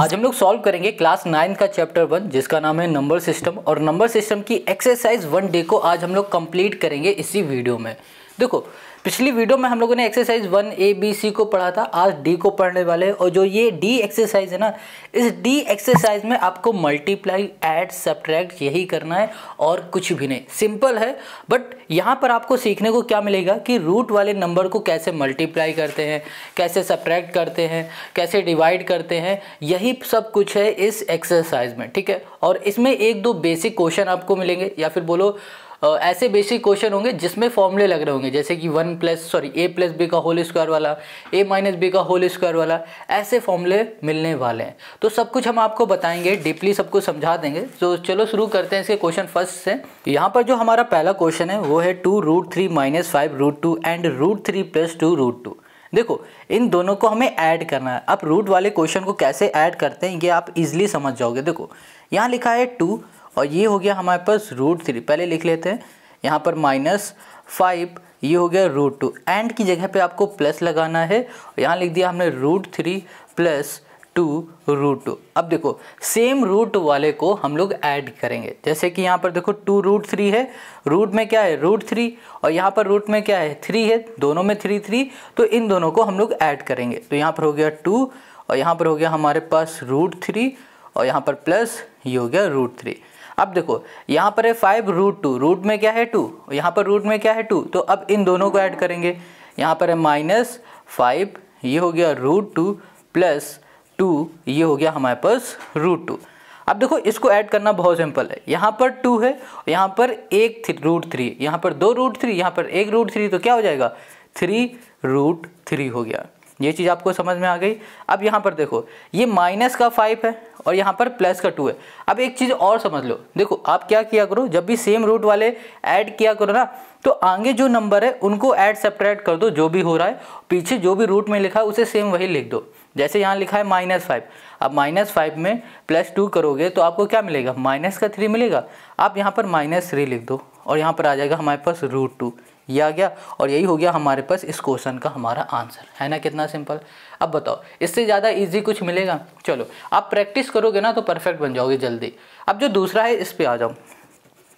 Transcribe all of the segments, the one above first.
आज हम लोग सॉल्व करेंगे क्लास 9 का चैप्टर 1 जिसका नाम है नंबर सिस्टम। और नंबर सिस्टम की एक्सरसाइज 1 को आज हम लोग कंप्लीट करेंगे इसी वीडियो में। देखो, पिछली वीडियो में हम लोगों ने एक्सरसाइज 1 A B C को पढ़ा था, आज डी को पढ़ने वाले हैं। और जो ये डी एक्सरसाइज है ना, इस डी एक्सरसाइज में आपको मल्टीप्लाई, ऐड, सब्ट्रैक्ट यही करना है और कुछ भी नहीं। सिंपल है, बट यहाँ पर आपको सीखने को क्या मिलेगा कि रूट वाले नंबर को कैसे मल्टीप्लाई करते हैं, कैसे सब्ट्रैक्ट करते हैं, कैसे डिवाइड करते हैं, यही सब कुछ है इस एक्सरसाइज में। ठीक है, और इसमें एक दो बेसिक क्वेश्चन आपको मिलेंगे, या फिर बोलो ऐसे बेसिक क्वेश्चन होंगे जिसमें फॉर्मूले लग रहे होंगे, जैसे कि ए प्लस बी का होल स्क्वायर वाला, ए माइनस बी का होल स्क्वायर वाला, ऐसे फॉर्मूले मिलने वाले हैं। तो सब कुछ हम आपको बताएंगे, डीपली सबको समझा देंगे। तो चलो शुरू करते हैं इसके क्वेश्चन फर्स्ट से। यहाँ पर जो हमारा पहला क्वेश्चन है वो है 2√3 - 5√2 एंड √3 + 2√2। देखो, इन दोनों को हमें ऐड करना है। अब रूट वाले क्वेश्चन को कैसे ऐड करते हैं ये आप इजीली समझ जाओगे। देखो, यहाँ लिखा है 2 और ये हो गया हमारे पास √3, पहले लिख लेते हैं। यहाँ पर -5, ये हो गया √2। एंड की जगह पे आपको प्लस लगाना है। यहाँ लिख दिया हमने √3 + 2√2। अब देखो, सेम रूट वाले को हम लोग ऐड करेंगे। जैसे कि यहाँ पर देखो 2√3 है, रूट में क्या है √3, और यहाँ पर रूट में क्या है 3 है, दोनों में 3, तो इन दोनों को हम लोग ऐड करेंगे। तो यहाँ पर हो गया 2 और यहाँ पर हो गया हमारे पास √3 और यहाँ पर प्लस ये हो गया √3। अब देखो, यहाँ पर है 5√2, रूट में क्या है 2, यहाँ पर रूट में क्या है 2, तो अब इन दोनों को ऐड करेंगे। यहाँ पर है -5, ये हो गया √2 + 2, ये हो गया हमारे पास √2। अब देखो, इसको ऐड करना बहुत सिंपल है। यहाँ पर 2 है, यहाँ पर एक √3, यहाँ पर 2 √3, यहाँ पर 1 √3, तो क्या हो जाएगा 3√3 हो गया। ये चीज़ आपको समझ में आ गई। अब यहाँ पर देखो, ये -5 है और यहाँ पर +2 है। अब एक चीज़ और समझ लो, देखो आप क्या किया करो, जब भी सेम रूट वाले ऐड किया करो ना, तो आगे जो नंबर है उनको ऐड सब्ट्रैक्ट कर दो, जो भी हो रहा है पीछे जो भी रूट में लिखा है उसे सेम वही लिख दो। जैसे यहाँ लिखा है -5, अब -5 में +2 करोगे तो आपको क्या मिलेगा, -3 मिलेगा। आप यहाँ पर -3 लिख दो और यहाँ पर आ जाएगा हमारे पास √2, ये आ गया। और यही हो गया हमारे पास इस क्वेश्चन का हमारा आंसर, है ना। कितना सिंपल। अब बताओ, इससे ज़्यादा इजी कुछ मिलेगा? चलो, आप प्रैक्टिस करोगे ना तो परफेक्ट बन जाओगे जल्दी। अब जो दूसरा है इस पे आ जाओ।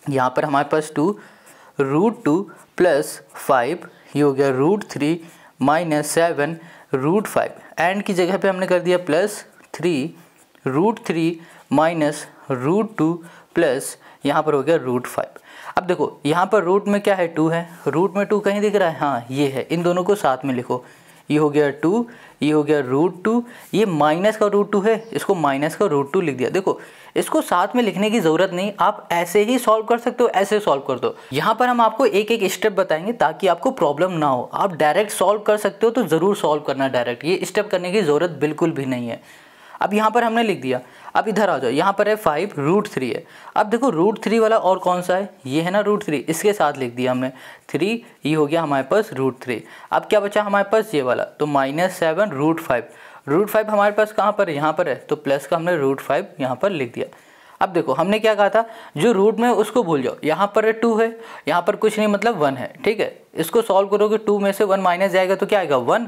यहाँ पर हमारे पास 2√2 + 5, ये हो गया √3 - 7 √5। एंड की जगह पे हमने कर दिया +3 √3 - √2 प्लस यहाँ पर हो गया √5। अब देखो, यहाँ पर रूट में क्या है 2 है, रूट में 2 कहीं दिख रहा है, हाँ ये है। इन दोनों को साथ में लिखो, ये हो गया 2, ये हो गया √2, ये माइनस का √2 है, इसको माइनस का √2 लिख दिया। देखो, इसको साथ में लिखने की ज़रूरत नहीं, आप ऐसे ही सॉल्व कर सकते हो, ऐसे सॉल्व कर दो। यहाँ पर हम आपको एक एक स्टेप बताएंगे ताकि आपको प्रॉब्लम ना हो। आप डायरेक्ट सॉल्व कर सकते हो तो ज़रूर सॉल्व करना डायरेक्ट, ये स्टेप करने की ज़रूरत बिल्कुल भी नहीं है। अब यहाँ पर हमने लिख दिया। अब इधर आ जाओ, यहाँ पर है 5 √3 है। अब देखो, √3 वाला और कौन सा है, ये है ना √3, इसके साथ लिख दिया हमने 3, ये हो गया हमारे पास √3। अब क्या बचा हमारे पास, ये वाला, तो -7 √5। √5 हमारे पास कहाँ पर है, यहाँ पर है, तो प्लस का हमने √5 यहाँ पर लिख दिया। अब देखो, हमने क्या कहा था, जो रूट में उसको भूल जाओ। यहाँ पर 2 है, यहाँ पर कुछ नहीं, मतलब 1 है। ठीक है, इसको सॉल्व करोगे, 2 में से 1 माइनस जाएगा तो क्या आएगा 1,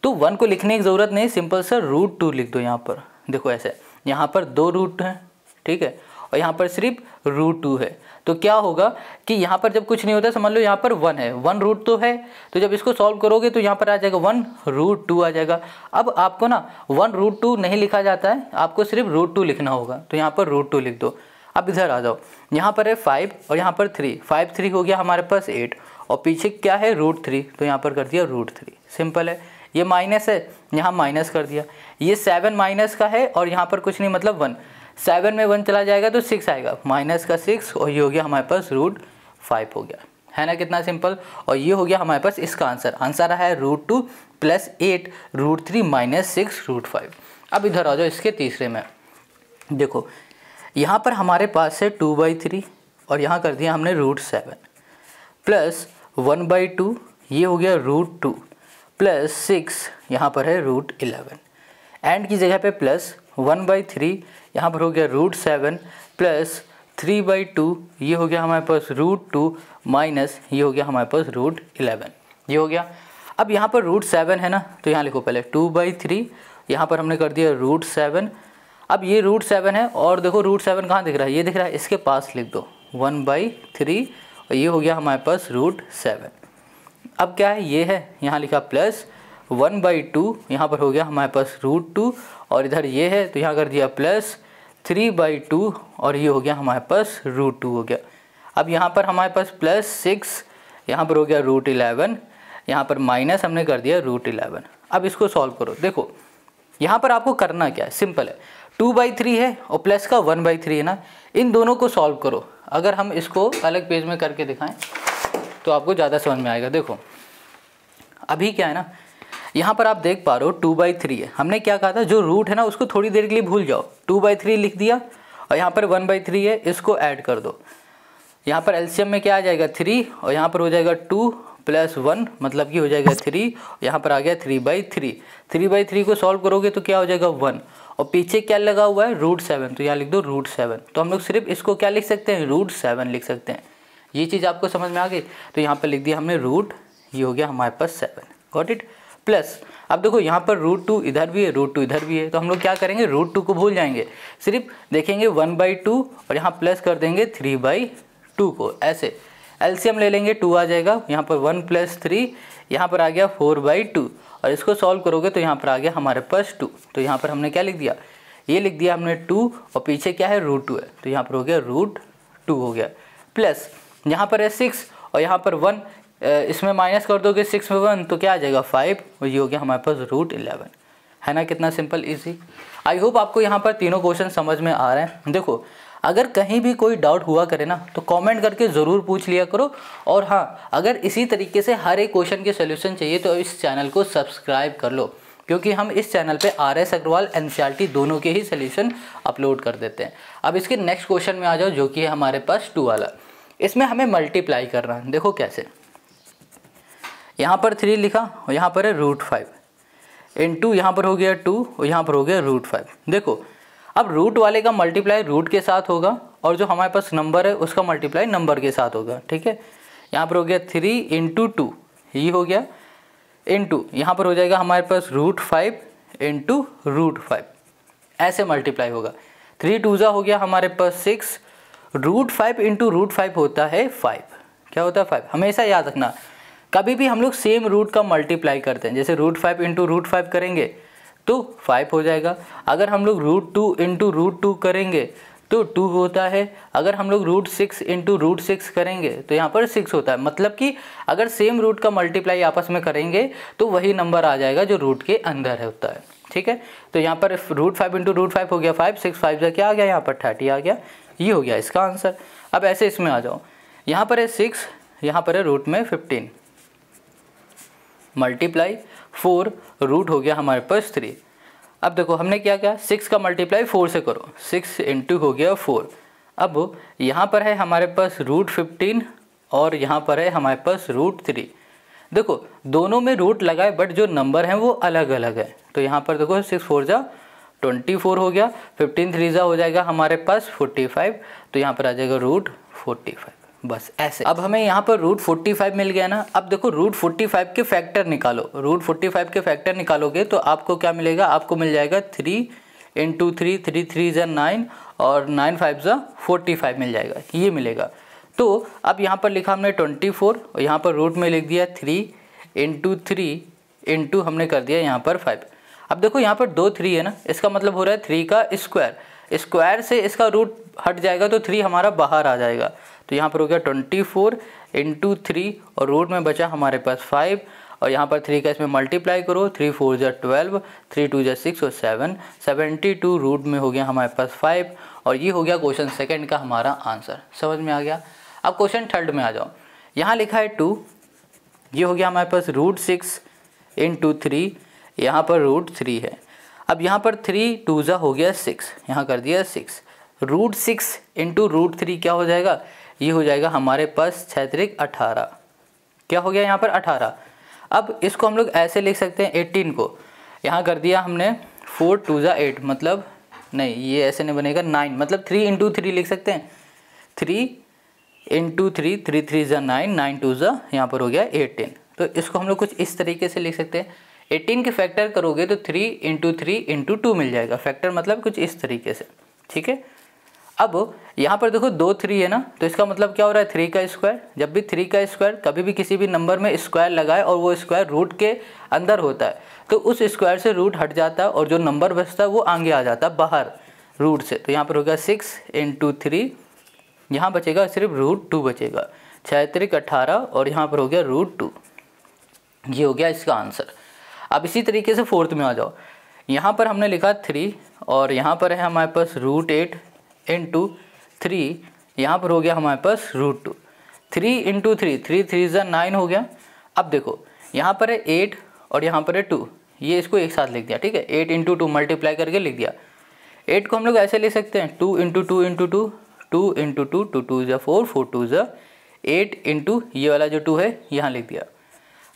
तो 1 को लिखने की ज़रूरत नहीं, सिंपल सा √2 लिख दो। यहाँ पर देखो ऐसे, यहाँ पर 2 रूट हैं, ठीक है, और यहाँ पर सिर्फ √2 है। तो क्या होगा कि यहाँ पर जब कुछ नहीं होता, समझ लो यहाँ पर 1 है, 1 रूट तो है, तो जब इसको सॉल्व करोगे तो यहाँ पर आ जाएगा 1 √2 आ जाएगा। अब आपको ना 1 √2 नहीं लिखा जाता है, आपको सिर्फ √2 लिखना होगा, तो यहाँ पर √2 लिख दो। अब इधर आ जाओ, यहाँ पर है 5 और यहाँ पर 3, 5 3 हो गया हमारे पास 8, और पीछे क्या है √3, तो यहाँ पर कर दिया √3। सिंपल है। ये माइनस है, यहाँ माइनस कर दिया। ये 7 माइनस का है और यहाँ पर कुछ नहीं, मतलब 1, 7 में 1 चला जाएगा तो 6 आएगा, माइनस का 6, और ये हो गया हमारे पास √5 हो गया, है ना। कितना सिंपल। और ये हो गया हमारे पास इसका आंसर। आंसर है √2 + 8 √3 - 6 √5। अब इधर आ जाओ इसके तीसरे में। देखो, यहाँ पर हमारे पास है 2/3 और यहाँ कर दिया हमने √7 प्लस 1/2, ये हो गया √2 प्लस 6, यहाँ पर है √11। एंड की जगह पे प्लस 1/3, यहाँ पर हो गया √7 प्लस 3/2, ये हो गया हमारे पास √2 माइनस ये हो गया हमारे पास √11, ये हो गया। अब यहाँ पर √7 है ना, तो यहाँ लिखो पहले 2/3, यहाँ पर हमने कर दिया √7 अब ये √7 है और देखो √7 कहाँ दिख रहा है, ये दिख रहा है, इसके पास लिख दो 1/3 और ये हो गया हमारे पास √7। अब क्या है, ये है यहाँ लिखा प्लस 1/2, यहाँ पर हो गया हमारे पास √2 और इधर ये है तो यहाँ कर दिया प्लस 3/2 और ये हो गया हमारे पास √2 हो गया। अब यहाँ पर हमारे पास प्लस 6, यहाँ पर हो गया √11, यहाँ पर माइनस हमने कर दिया √11। अब इसको सॉल्व करो। देखो यहाँ पर आपको करना क्या है, सिंपल है, 2/3 है और प्लस का 1/3 है ना, इन दोनों को सॉल्व करो। अगर हम इसको अलग पेज में करके दिखाएं तो आपको ज़्यादा समझ में आएगा। देखो अभी क्या है ना, यहाँ पर आप देख पा रहे हो 2/3 है, हमने क्या कहा था, जो रूट है ना उसको थोड़ी देर के लिए भूल जाओ, 2/3 लिख दिया और यहाँ पर 1/3 है, इसको ऐड कर दो। यहाँ पर एलसीएम में क्या आ जाएगा 3 और यहाँ पर हो जाएगा 2 + 1 मतलब कि हो जाएगा 3, यहाँ पर आ गया 3/3। 3/3 को सॉल्व करोगे तो क्या हो जाएगा 1 और पीछे क्या लगा हुआ है √7, तो यहाँ लिख दो √7। तो हम लोग सिर्फ इसको क्या लिख सकते हैं, √7 लिख सकते हैं। ये चीज़ आपको समझ में आ गई, तो यहाँ पर लिख दिया हमने रूट, ये हो गया हमारे पास 7, गॉट इट। प्लस अब देखो यहाँ पर √2 इधर भी है, √2 इधर भी है, तो हम लोग क्या करेंगे, √2 को भूल जाएंगे, सिर्फ देखेंगे 1/2 और यहाँ प्लस कर देंगे 3/2 को, ऐसे एलसीएम ले लेंगे, 2 आ जाएगा, यहाँ पर 1 + 3, यहाँ पर आ गया 4/2 और इसको सॉल्व करोगे तो यहाँ पर आ गया हमारे पास 2। तो यहाँ पर हमने क्या लिख दिया, ये लिख दिया हमने 2 और पीछे क्या है √2 है, तो यहाँ पर हो गया √2 हो गया। प्लस यहाँ पर है 6 और यहाँ पर 1, इसमें माइनस कर दोगे 6 में 1 तो क्या आ जाएगा 5 और ये हो गया हमारे पास √11, है ना, कितना सिंपल इजी। आई होप आपको यहाँ पर तीनों क्वेश्चन समझ में आ रहे हैं। देखो अगर कहीं भी कोई डाउट हुआ करे ना तो कमेंट करके ज़रूर पूछ लिया करो, और हाँ अगर इसी तरीके से हर एक क्वेश्चन के सोल्यूशन चाहिए तो इस चैनल को सब्सक्राइब कर लो, क्योंकि हम इस चैनल पे RS अग्रवाल NCERT दोनों के ही सोल्यूशन अपलोड कर देते हैं। अब इसके नेक्स्ट क्वेश्चन में आ जाओ, जो कि है हमारे पास 2 वाला। इसमें हमें मल्टीप्लाई करना है। देखो कैसे, यहाँ पर 3 लिखा और यहाँ पर है √5 इंटू यहाँ पर हो गया 2 और यहाँ पर हो गया √5। देखो अब रूट वाले का मल्टीप्लाई रूट के साथ होगा और जो हमारे पास नंबर है उसका मल्टीप्लाई नंबर के साथ होगा, ठीक है। यहाँ पर हो गया 3 × 2, ये हो गया, इंटू यहाँ पर हो जाएगा हमारे पास √5 × √5, ऐसे मल्टीप्लाई होगा। 3 × 2 हो गया हमारे पास 6, √5 × √5 होता है 5, क्या होता है 5। हमेशा याद रखना, कभी भी हम लोग सेम रूट का मल्टीप्लाई करते हैं, जैसे √5 × √5 करेंगे तो 5 हो जाएगा, अगर हम लोग √2 × √2 करेंगे तो 2 होता है, अगर हम लोग √6 × √6 करेंगे तो यहाँ पर 6 होता है। मतलब कि अगर सेम रूट का मल्टीप्लाई आपस में करेंगे तो वही नंबर आ जाएगा जो रूट के अंदर है होता है, ठीक है। तो यहाँ पर √5 × √5 हो गया 5, 6 5 का क्या आ गया, यहाँ पर 30 आ गया, ये हो गया इसका आंसर। अब ऐसे इसमें आ जाओ, यहाँ पर है 6, यहाँ पर है रूट में 15 मल्टीप्लाई 4, रूट हो गया हमारे पास 3। अब देखो हमने क्या किया, 6 का मल्टीप्लाई 4 से करो, 6 × हो गया 4। अब यहाँ पर है हमारे पास √15 और यहाँ पर है हमारे पास √3। देखो दोनों में रूट लगाए बट जो नंबर हैं वो अलग अलग है, तो यहाँ पर देखो 6 4 जा 24 हो गया, 15 3 जा हो जाएगा हमारे पास 45, तो यहाँ पर आ जाएगा √45, बस ऐसे। अब हमें यहाँ पर √45 मिल गया ना। अब देखो √45 के फैक्टर निकालो, √45 के फैक्टर निकालोगे तो आपको क्या मिलेगा, आपको मिल जाएगा 3 × 3, 3 3 जा 9 और 9 5 जा 45 मिल जाएगा, ये मिलेगा। तो अब यहाँ पर लिखा हमने 24 और यहाँ पर रूट में लिख दिया 3 × 3 इंटू हमने कर दिया यहाँ पर 5। अब देखो यहाँ पर 2 3 है ना, इसका मतलब हो रहा है 3 का स्क्वायर, स्क्वायर से इसका रूट हट जाएगा तो 3 हमारा बाहर आ जाएगा। तो यहाँ पर हो गया 24 × 3 और रूट में बचा हमारे पास 5 और यहाँ पर 3 का इसमें मल्टीप्लाई करो, 3 4 जा 12, 3 2 जा 6 और 7, 72 रूट में हो गया हमारे पास 5 और ये हो गया क्वेश्चन सेकंड का हमारा आंसर। समझ में आ गया। अब क्वेश्चन थर्ड में आ जाओ, यहाँ लिखा है 2, ये हो गया हमारे पास √6 × 3, यहाँ पर √3 है। अब यहाँ पर 3 2 जा हो गया 6, यहाँ कर दिया 6, √6 × √3 क्या हो जाएगा, ये हो जाएगा हमारे पास 6 3 18, क्या हो गया यहाँ पर 18। अब इसको हम लोग ऐसे लिख सकते हैं 18 को, यहाँ कर दिया हमने 4 2 जा 8, मतलब नहीं ये ऐसे नहीं बनेगा 9, मतलब 3 × 3 लिख सकते हैं, 3 × 3, 3 3 जा 9, 9 2 जा यहाँ पर हो गया 18। तो इसको हम लोग कुछ इस तरीके से लिख सकते हैं, 18 के फैक्टर करोगे तो 3 इंटू 3 इंटू 2 मिल जाएगा। फैक्टर मतलब कुछ इस तरीके से, ठीक है। अब यहाँ पर देखो 2 3 है ना, तो इसका मतलब क्या हो रहा है 3 का स्क्वायर। जब भी 3 का स्क्वायर कभी भी किसी भी नंबर में स्क्वायर लगाए और वो स्क्वायर रूट के अंदर होता है तो उस स्क्वायर से रूट हट जाता है और जो नंबर बचता है वो आगे आ जाता है बाहर रूट से। तो यहाँ पर होगा 6 इंटू 3, यहाँ बचेगा सिर्फ √2 बचेगा, 6 3 18 और यहाँ पर हो गया √2। ये हो गया इसका आंसर। अब इसी तरीके से फोर्थ में आ जाओ। यहाँ पर हमने लिखा 3 और यहाँ पर है हमारे पास √8 इंटू 3, यहाँ पर हो गया हमारे पास √2। 3 इंटू 3, 3 3 ज़ा 9 हो गया। अब देखो यहाँ पर है 8 और यहाँ पर है 2, ये इसको एक साथ लिख दिया, ठीक है। 8 इंटू 2 मल्टीप्लाई करके लिख दिया। 8 को हम लोग ऐसे लिख सकते हैं 2 इंटू 2 इंटू 2, 2 इंटू 2, 2 2 ज़ा 4, 4 2 ज़ा 8 इंटू ये वाला जो 2 है यहाँ लिख दिया।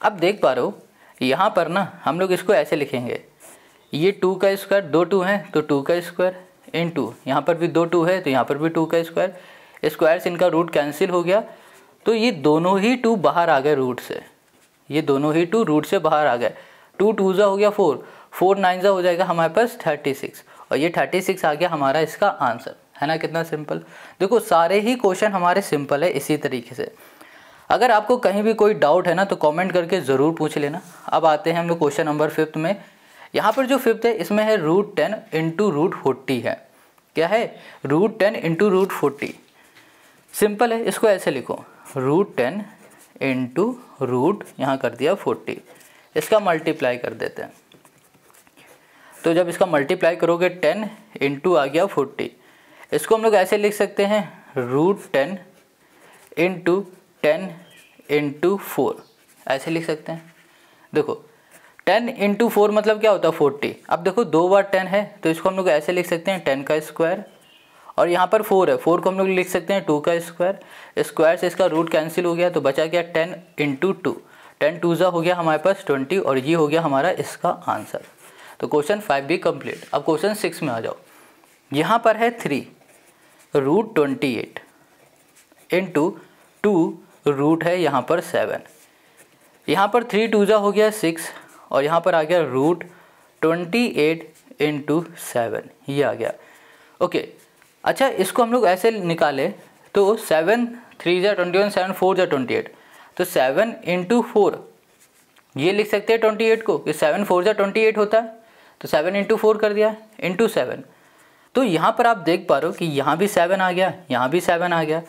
अब देख पा रहे हो यहाँ पर ना हम लोग इसको ऐसे लिखेंगे, ये 2 का स्क्वायर, 2 2 हैं तो 2 का स्क्वायर इंटू यहाँ पर भी 2 2 है तो यहाँ पर भी 2 का स्क्वायर, स्क्वायर से इनका रूट कैंसिल हो गया तो ये दोनों ही 2 बाहर आ गए रूट से, ये दोनों ही 2 रूट से बाहर आ गए। 2 2 ज़ा हो गया 4, 4 9 ज़ा हो जाएगा हमारे पास 36 और ये 36 आ गया हमारा इसका आंसर, है ना। कितना सिंपल। देखो सारे ही क्वेश्चन हमारे सिंपल है इसी तरीके से। अगर आपको कहीं भी कोई डाउट है ना तो कमेंट करके ज़रूर पूछ लेना। अब आते हैं हम लोग क्वेश्चन नंबर 5 में। यहाँ पर जो 5th है इसमें है √10 इंटू √40 है। क्या है √10 इंटू √40। सिंपल है, इसको ऐसे लिखो √10 इंटू रूट यहाँ कर दिया 40, इसका मल्टीप्लाई कर देते हैं। तो जब इसका मल्टीप्लाई करोगे 10 इंटू आ गया 40, इसको हम लोग ऐसे लिख सकते हैं √10 इंटू 10 इंटू 4, ऐसे लिख सकते हैं। देखो 10 इंटू 4 मतलब क्या होता है 40। अब देखो 2 बार 10 है तो इसको हम लोग ऐसे लिख सकते हैं 10 का स्क्वायर और यहाँ पर 4 है, 4 को हम लोग लिख सकते हैं 2 का स्क्वायर, स्क्वायर से इसका रूट कैंसिल हो गया तो बचा गया 10 इंटू 2, 10 2 ज़ा हो गया हमारे पास 20 और ये हो गया हमारा इसका आंसर। तो क्वेश्चन 5 भी कंप्लीट। अब क्वेश्चन 6 में आ जाओ। यहाँ पर है 3 √28 इंटू 2 रूट है यहाँ पर 7, यहाँ पर 3 2 ज़ा हो गया 6 और यहाँ पर आ गया √28 इंटू 7, ये आ गया। ओके अच्छा, इसको हम लोग ऐसे निकाले तो 7 3 ज़ा 21, 7 4 ज़ा 28, तो 7 इंटू 4 ये लिख सकते हैं 28 को कि 7 4 ज़ा 28 होता है, तो 7 इंटू 4 कर दिया इंटू 7। तो यहाँ पर आप देख पा रहे हो कि यहाँ भी 7 आ गया, यहाँ भी 7 आ गया।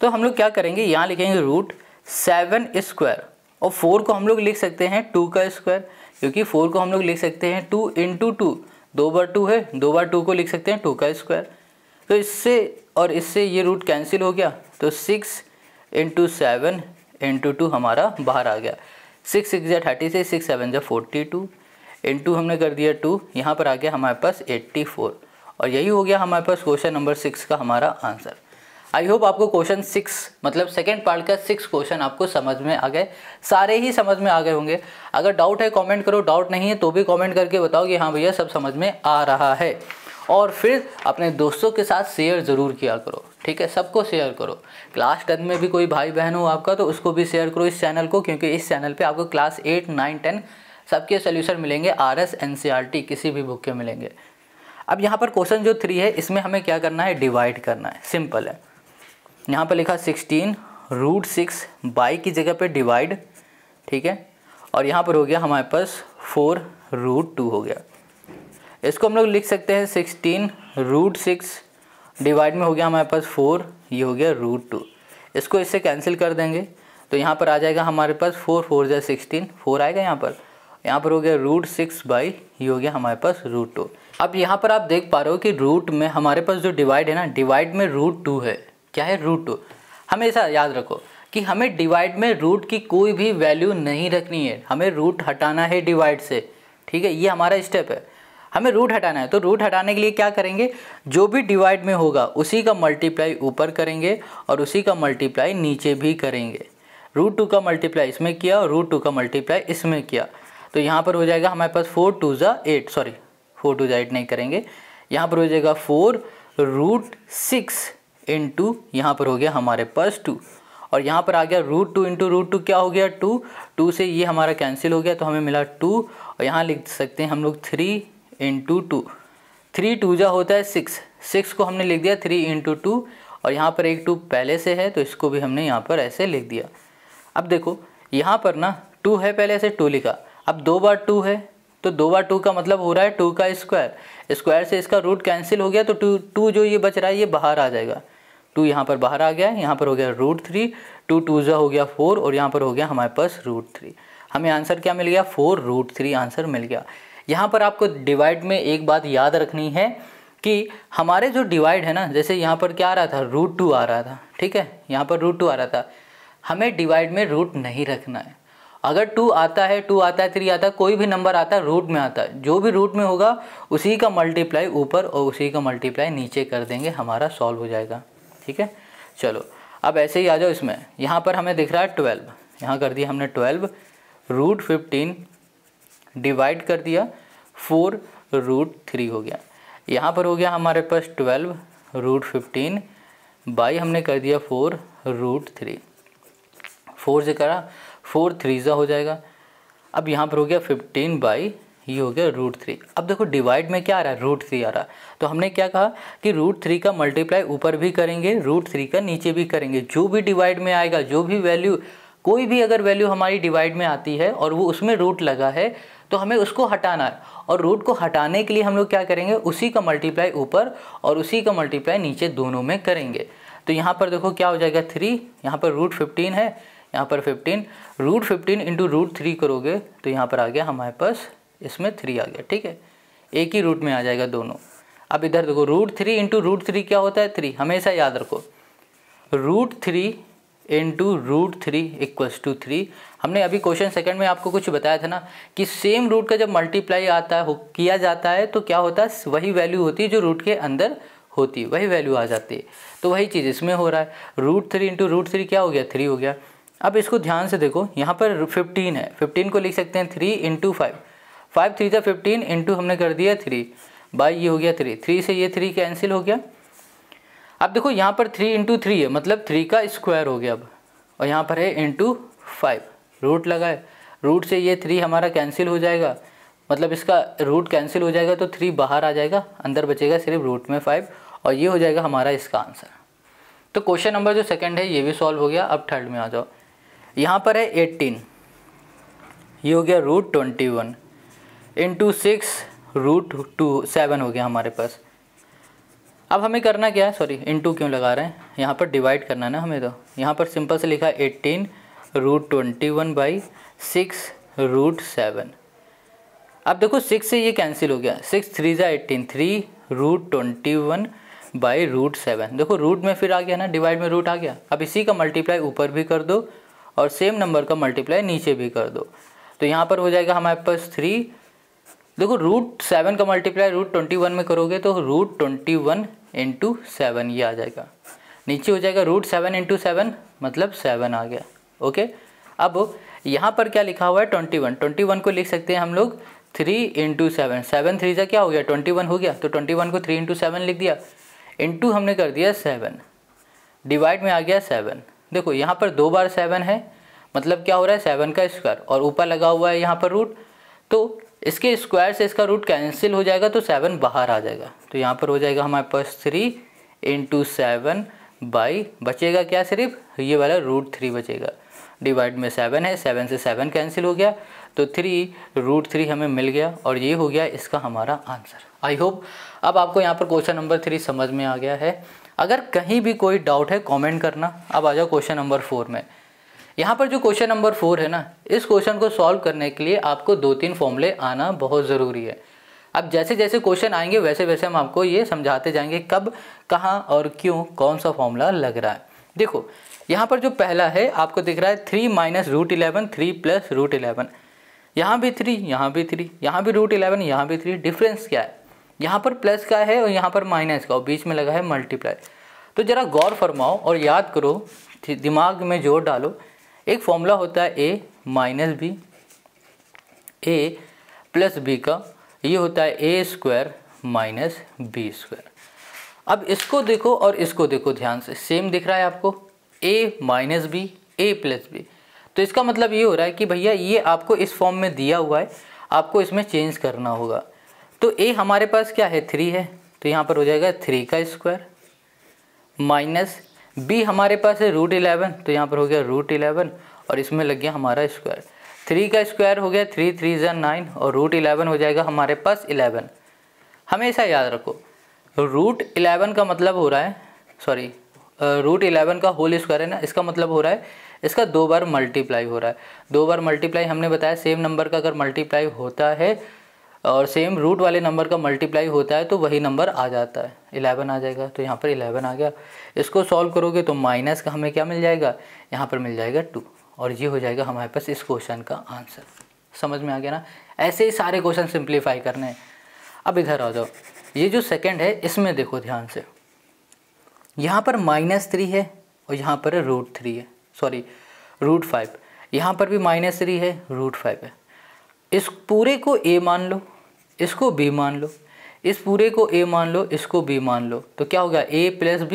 तो हम लोग क्या करेंगे, यहाँ लिखेंगे √7 स्क्वायर और 4 को हम लोग लिख सकते हैं 2 का स्क्वायर, क्योंकि 4 को हम लोग लिख सकते हैं 2 इंटू 2, 2 बार 2 है, 2 बार 2 को लिख सकते हैं 2 का स्क्वायर। तो इससे और इससे ये रूट कैंसिल हो गया तो 6 इंटू 7 इंटू 2 हमारा बाहर आ गया। 6 6 ज़ा 36, 6 7 ज़ा 42 इंटू हमने कर दिया 2, यहाँ पर आ गया हमारे पास 84 और यही हो गया हमारे पास क्वेश्चन नंबर 6 का हमारा आंसर। आई होप आपको क्वेश्चन 6 मतलब सेकेंड पार्ट का 6 क्वेश्चन आपको समझ में आ गए, सारे ही समझ में आ गए होंगे। अगर डाउट है कमेंट करो, डाउट नहीं है तो भी कमेंट करके बताओ कि हाँ भैया सब समझ में आ रहा है। और फिर अपने दोस्तों के साथ शेयर ज़रूर किया करो, ठीक है, सबको शेयर करो। क्लास 10 में भी कोई भाई बहन हो आपका तो उसको भी शेयर करो इस चैनल को, क्योंकि इस चैनल पे आपको क्लास 8 9 10 सबके सोल्यूशन मिलेंगे, RS NCERT किसी भी बुक के मिलेंगे। अब यहाँ पर क्वेश्चन जो 3 है इसमें हमें क्या करना है, डिवाइड करना है। सिंपल है, यहाँ पर लिखा 16 √6 बाई की जगह पे डिवाइड, ठीक है, और यहाँ पर हो गया हमारे पास 4 √2 हो गया। इसको हम लोग लिख सकते हैं 16 √6 डिवाइड में हो गया हमारे पास 4, ये हो गया √2। इसको इससे कैंसिल कर देंगे तो यहाँ पर आ जाएगा हमारे पास 4 4 ज़ा 16, 4 आएगा यहाँ पर हो गया √6 बाई ये हो गया हमारे पास √2। अब यहाँ पर आप देख पा रहे हो कि रूट में हमारे पास जो डिवाइड है ना, डिवाइड में √2 है। क्या है, √2। हमेशा याद रखो कि हमें डिवाइड में रूट की कोई भी वैल्यू नहीं रखनी है, हमें रूट हटाना है डिवाइड से, ठीक है, ये हमारा स्टेप है, हमें रूट हटाना है। तो रूट हटाने के लिए क्या करेंगे, जो भी डिवाइड में होगा उसी का मल्टीप्लाई ऊपर करेंगे और उसी का मल्टीप्लाई नीचे भी करेंगे। √2 का मल्टीप्लाई इसमें किया और √2 का मल्टीप्लाई इसमें किया, तो यहाँ पर हो जाएगा हमारे पास 4 2 ज़ा 8, सॉरी 4 2 ज़ा 8 नहीं करेंगे, यहाँ पर हो जाएगा 4 √6 इंटू यहाँ पर हो गया हमारे पास 2 और यहाँ पर आ गया √2 इंटू √2 क्या हो गया 2, 2 से ये हमारा कैंसिल हो गया तो हमें मिला 2 और यहाँ लिख सकते हैं हम लोग 3 इंटू 2, 3 2 जा होता है 6, 6 को हमने लिख दिया 3 इंटू 2 और यहाँ पर एक 2 पहले से है तो इसको भी हमने यहाँ पर ऐसे लिख दिया। अब देखो यहाँ पर ना 2 है, पहले से 2 लिखा, अब 2 बार 2 है तो 2 बार 2 का मतलब हो रहा है 2 का स्क्वायर, स्क्वायर से इसका रूट कैंसिल हो गया तो 2 जो ये बच रहा है ये बाहर आ जाएगा, 2 यहाँ पर बाहर आ गया, यहाँ पर हो गया √3, 2 2 जा हो गया 4 और यहाँ पर हो गया हमारे पास √3। हमें आंसर क्या मिल गया 4√3 आंसर मिल गया। यहाँ पर आपको डिवाइड में एक बात याद रखनी है कि हमारे जो डिवाइड है ना, जैसे यहाँ पर क्या आ रहा था √2 आ रहा था, ठीक है, यहाँ पर √2 आ रहा था, हमें डिवाइड में रूट नहीं रखना है। अगर 2 आता है 3 आता है, कोई भी नंबर आता है रूट में आता है, जो भी रूट में होगा उसी का मल्टीप्लाई ऊपर और उसी का मल्टीप्लाई नीचे कर देंगे, हमारा सॉल्व हो जाएगा। ठीक है, चलो अब ऐसे ही आ जाओ इसमें। यहाँ पर हमें दिख रहा है 12, यहाँ कर दिया हमने 12, √15 डिवाइड कर दिया 4√3 हो गया। यहाँ पर हो गया हमारे पास 12 √15 बाई हमने कर दिया 4√3, 4 से करा 4 3 हो जाएगा। अब यहाँ पर हो गया 15 बाई ये हो गया √3। अब देखो डिवाइड में क्या आ रहा है √3 आ रहा है, तो हमने क्या कहा कि √3 का मल्टीप्लाई ऊपर भी करेंगे, √3 का नीचे भी करेंगे। जो भी डिवाइड में आएगा, जो भी वैल्यू, कोई भी अगर वैल्यू हमारी डिवाइड में आती है और वो उसमें रूट लगा है तो हमें उसको हटाना है, और रूट को हटाने के लिए हम लोग क्या करेंगे, उसी का मल्टीप्लाई ऊपर और उसी का मल्टीप्लाई नीचे दोनों में करेंगे। तो यहाँ पर देखो क्या हो जाएगा 3, यहाँ पर √15 है, यहाँ पर 15, √15 इंटू √3 करोगे तो यहाँ पर आ गया हमारे पास, इसमें 3 आ गया। ठीक है, एक ही रूट में आ जाएगा दोनों। अब इधर देखो √3 इंटू √3 क्या होता है 3, हमेशा याद रखो √3 इंटू √3 इक्वल्स टू 3। हमने अभी क्वेश्चन सेकंड में आपको कुछ बताया था ना कि सेम रूट का जब मल्टीप्लाई आता है किया जाता है तो क्या होता है, वही वैल्यू होती है जो रूट के अंदर होती है, वही वैल्यू आ जाती है। तो वही चीज़ इसमें हो रहा है, √3 इंटू √3 क्या हो गया 3 हो गया। अब इसको ध्यान से देखो, यहाँ पर 15 है, 15 को लिख सकते हैं 3 इंटू 5, 5 3 जा 15 इंटू हमने कर दिया 3 बाई ये हो गया 3, 3 से ये 3 कैंसिल हो गया। अब देखो यहाँ पर 3 इंटू 3 है, मतलब 3 का स्क्वायर हो गया अब, और यहाँ पर है इंटू 5, रूट लगा है, रूट से ये 3 हमारा कैंसिल हो जाएगा, मतलब इसका रूट कैंसिल हो जाएगा तो 3 बाहर आ जाएगा, अंदर बचेगा सिर्फ रूट में 5, और ये हो जाएगा हमारा इसका आंसर। तो क्वेश्चन नंबर जो सेकंड है ये भी सॉल्व हो गया। अब थर्ड में आ जाओ, यहाँ पर है 18, ये हो गया √21 इंटू 6 √7 हो गया हमारे पास। अब हमें करना क्या है, सॉरी इंटू क्यों लगा रहे हैं, यहाँ पर डिवाइड करना है ना हमें, तो यहाँ पर सिंपल से लिखा 18 √21 बाई 6 √7। अब देखो 6 से ये कैंसिल हो गया, 6 3 जा 18, 3 √21 बाई √7। देखो रूट में फिर आ गया ना, डिवाइड में रूट आ गया। अब इसी का मल्टीप्लाई ऊपर भी कर दो और सेम नंबर का मल्टीप्लाई नीचे भी कर दो, तो यहाँ पर हो जाएगा हमारे पास 3। देखो √7 का मल्टीप्लाई √21 में करोगे तो √21 इंटू 7 ये आ जाएगा, नीचे हो जाएगा √7 इंटू 7 मतलब 7 आ गया। ओके, अब यहाँ पर क्या लिखा हुआ है 21, 21 को लिख सकते हैं हम लोग 3 इंटू 7, 7 3 जा क्या हो गया 21 हो गया, तो 21 को 3 इंटू 7 लिख दिया, इंटू हमने कर दिया 7, डिवाइड में आ गया 7। देखो यहाँ पर 2 बार 7 है, मतलब क्या हो रहा है 7 का स्क्वायर, और ऊपर लगा हुआ है यहाँ पर रूट, तो इसके स्क्वायर से इसका रूट कैंसिल हो जाएगा तो 7 बाहर आ जाएगा। तो यहाँ पर हो जाएगा हमारे पास 3 इंटू 7 बाई बचेगा क्या, सिर्फ ये वाला √3 बचेगा, डिवाइड में 7 है, 7 से 7 कैंसिल हो गया तो 3 √3 हमें मिल गया, और ये हो गया इसका हमारा आंसर। आई होप अब आपको यहाँ पर क्वेश्चन नंबर 3 समझ में आ गया है। अगर कहीं भी कोई डाउट है कमेंट करना। अब आ जाओ क्वेश्चन नंबर 4 में। यहाँ पर जो क्वेश्चन नंबर 4 है ना, इस क्वेश्चन को सॉल्व करने के लिए आपको 2-3 फॉर्मूले आना बहुत ज़रूरी है। अब जैसे जैसे क्वेश्चन आएंगे वैसे वैसे हम आपको ये समझाते जाएंगे कब, कहाँ और क्यों कौन सा फॉर्मूला लग रहा है। देखो यहाँ पर जो पहला है आपको दिख रहा है 3 माइनस √11, 3 प्लस √11, यहाँ भी 3, यहाँ भी 3, यहाँ भी √11, यहाँ भी 3। डिफरेंस क्या है, यहाँ पर प्लस का है और यहाँ पर माइनस का, और बीच में लगा है मल्टीप्लाई। तो ज़रा गौर फरमाओ और याद करो, दिमाग में जोर डालो। एक फॉर्मूला होता है a minus b, a plus b का, ये होता है a square minus b square. अब इसको देखो और इसको देखो ध्यान से, सेम दिख रहा है आपको, a minus b, a plus b. तो इसका मतलब ये हो रहा है कि भैया ये आपको इस फॉर्म में दिया हुआ है, आपको इसमें चेंज करना होगा। तो a हमारे पास क्या है 3 है, तो यहाँ पर हो जाएगा 3 का स्क्वायर माइनस b हमारे पास है √11, तो यहाँ पर हो गया √11 और इसमें लग गया हमारा स्क्वायर। 3 का स्क्वायर हो गया 3 3 ज़ा 9 और √11 हो जाएगा हमारे पास 11। हमेशा याद रखो √11 का मतलब हो रहा है √11 का होल स्क्वायर है ना, इसका मतलब हो रहा है इसका 2 बार मल्टीप्लाई हो रहा है। 2 बार मल्टीप्लाई हमने बताया सेम नंबर का अगर मल्टीप्लाई होता है और सेम रूट वाले नंबर का मल्टीप्लाई होता है तो वही नंबर आ जाता है, 11 आ जाएगा। तो यहाँ पर 11 आ गया। इसको सॉल्व करोगे तो माइनस का हमें क्या मिल जाएगा, यहाँ पर मिल जाएगा 2 और ये हो जाएगा हमारे पास इस क्वेश्चन का आंसर। समझ में आ गया ना। ऐसे ही सारे क्वेश्चन सिंप्लीफाई करने हैं। अब इधर आ जाओ, ये जो सेकंड है इसमें देखो ध्यान से, यहाँ पर -3 है और यहाँ पर √3 है, √5। यहाँ पर भी -3 है, √5 है। इस पूरे को a मान लो, इसको b मान लो, इस पूरे को a मान लो, इसको b मान लो, तो क्या होगा a + b a - b,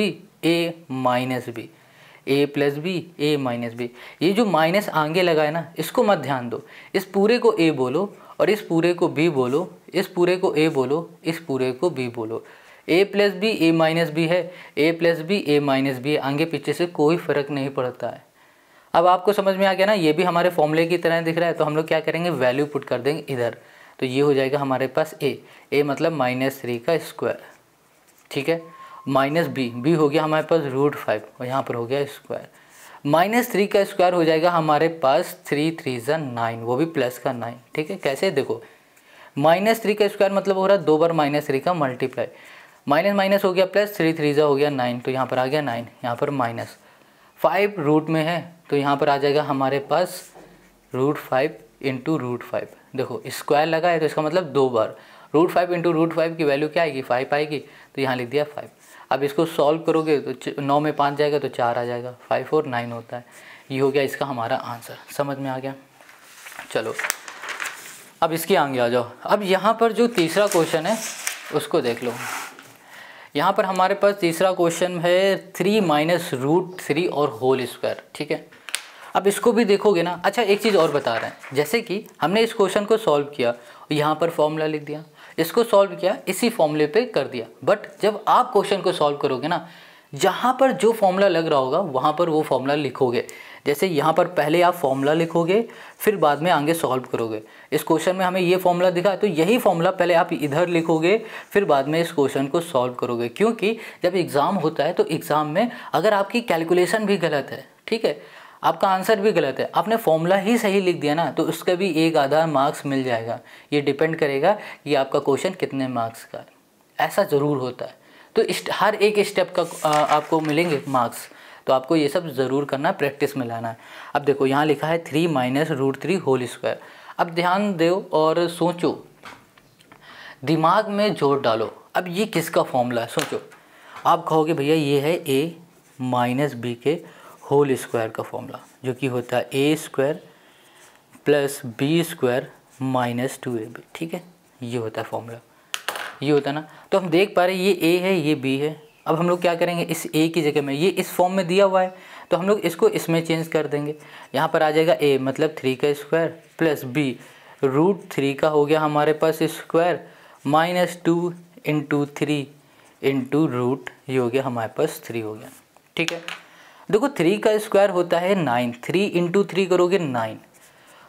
a + b a - b। ये जो माइनस आगे लगा है ना, इसको मत ध्यान दो। इस पूरे को a बोलो और इस पूरे को b बोलो, इस पूरे को a बोलो, इस पूरे को b बोलो। a + b a - b है, a + b a - b, आगे पीछे से कोई फ़र्क नहीं पड़ता है। अब आपको समझ में आ गया ना, ये भी हमारे फॉर्मूले की तरह दिख रहा है। तो हम लोग क्या करेंगे, वैल्यू पुट कर देंगे इधर, तो ये हो जाएगा हमारे पास a मतलब -3 का स्क्वायर, ठीक है, माइनस b हो गया हमारे पास √5 और यहाँ पर हो गया स्क्वायर। -3 का स्क्वायर हो जाएगा हमारे पास 3 3 ज़ा 9, वो भी प्लस का 9, ठीक है। कैसे देखो, -3 का स्क्वायर मतलब हो रहा है 2 बार -3 का मल्टीप्लाई, माइनस माइनस हो गया प्लस, 3 3 ज़ा हो गया 9, तो यहाँ पर आ गया 9, यहाँ पर -5 रूट में है तो यहाँ पर आ जाएगा हमारे पास √5 × √5। देखो स्क्वायर लगा है तो इसका मतलब 2 बार, √5 × √5 की वैल्यू क्या आएगी, 5 आएगी, तो यहाँ लिख दिया 5। अब इसको सॉल्व करोगे तो 9 में 5 जाएगा तो 4 आ जाएगा, 5 और 9 होता है। ये हो गया इसका हमारा आंसर। समझ में आ गया। चलो अब इसके आगे आ जाओ। अब यहाँ पर जो तीसरा क्वेश्चन है उसको देख लो। यहाँ पर हमारे पास तीसरा क्वेश्चन है 3 - √3 और होल स्क्वायर, ठीक है। अब इसको भी देखोगे ना। अच्छा एक चीज़ और बता रहे हैं, जैसे कि हमने इस क्वेश्चन को सॉल्व किया, यहाँ पर फॉर्मूला लिख दिया, इसको सॉल्व किया, इसी फॉर्मूले पे कर दिया। बट जब आप क्वेश्चन को सॉल्व करोगे ना, जहाँ पर जो फॉर्मूला लग रहा होगा वहाँ पर वो फॉर्मूला लिखोगे। जैसे यहाँ पर पहले आप फॉर्मूला लिखोगे, फिर बाद में आगे सॉल्व करोगे। इस क्वेश्चन में हमें ये फॉर्मूला दिखा तो यही फॉर्मूला पहले आप इधर लिखोगे, फिर बाद में इस क्वेश्चन को सॉल्व करोगे। क्योंकि जब एग्ज़ाम होता है तो एग्ज़ाम में अगर आपकी कैलकुलेशन भी गलत है, ठीक है, आपका आंसर भी गलत है, आपने फॉर्मूला ही सही लिख दिया ना, तो उसका भी 1 आधा मार्क्स मिल जाएगा। ये डिपेंड करेगा कि आपका क्वेश्चन कितने मार्क्स का है, ऐसा ज़रूर होता है। तो हर एक स्टेप का आपको मिलेंगे मार्क्स, तो आपको ये सब ज़रूर करना, प्रैक्टिस में लाना है। अब देखो यहाँ लिखा है 3 - √3 होल स्क्वायर। अब ध्यान दो और सोचो, दिमाग में जोर डालो। अब ये किसका फॉर्मूला है, सोचो। आप कहोगे भैया ये है a - b के होल स्क्वायर का फॉर्मूला, जो कि होता है a² + b² - 2ab, ठीक है। ये होता है फॉर्मूला, ये होता है ना। तो हम देख पा रहे हैं ये a है, ये b है। अब हम लोग क्या करेंगे, इस a की जगह में ये इस फॉर्म में दिया हुआ है तो हम लोग इसको इसमें चेंज कर देंगे। यहाँ पर आ जाएगा a मतलब 3 का स्क्वायर प्लस b √3 का हो गया हमारे पास स्क्वायर -2 × 3 × रूट, ये हो गया हमारे पास 3 हो गया, ठीक है। देखो 3 का स्क्वायर होता है 9, 3 × 3 करोगे 9।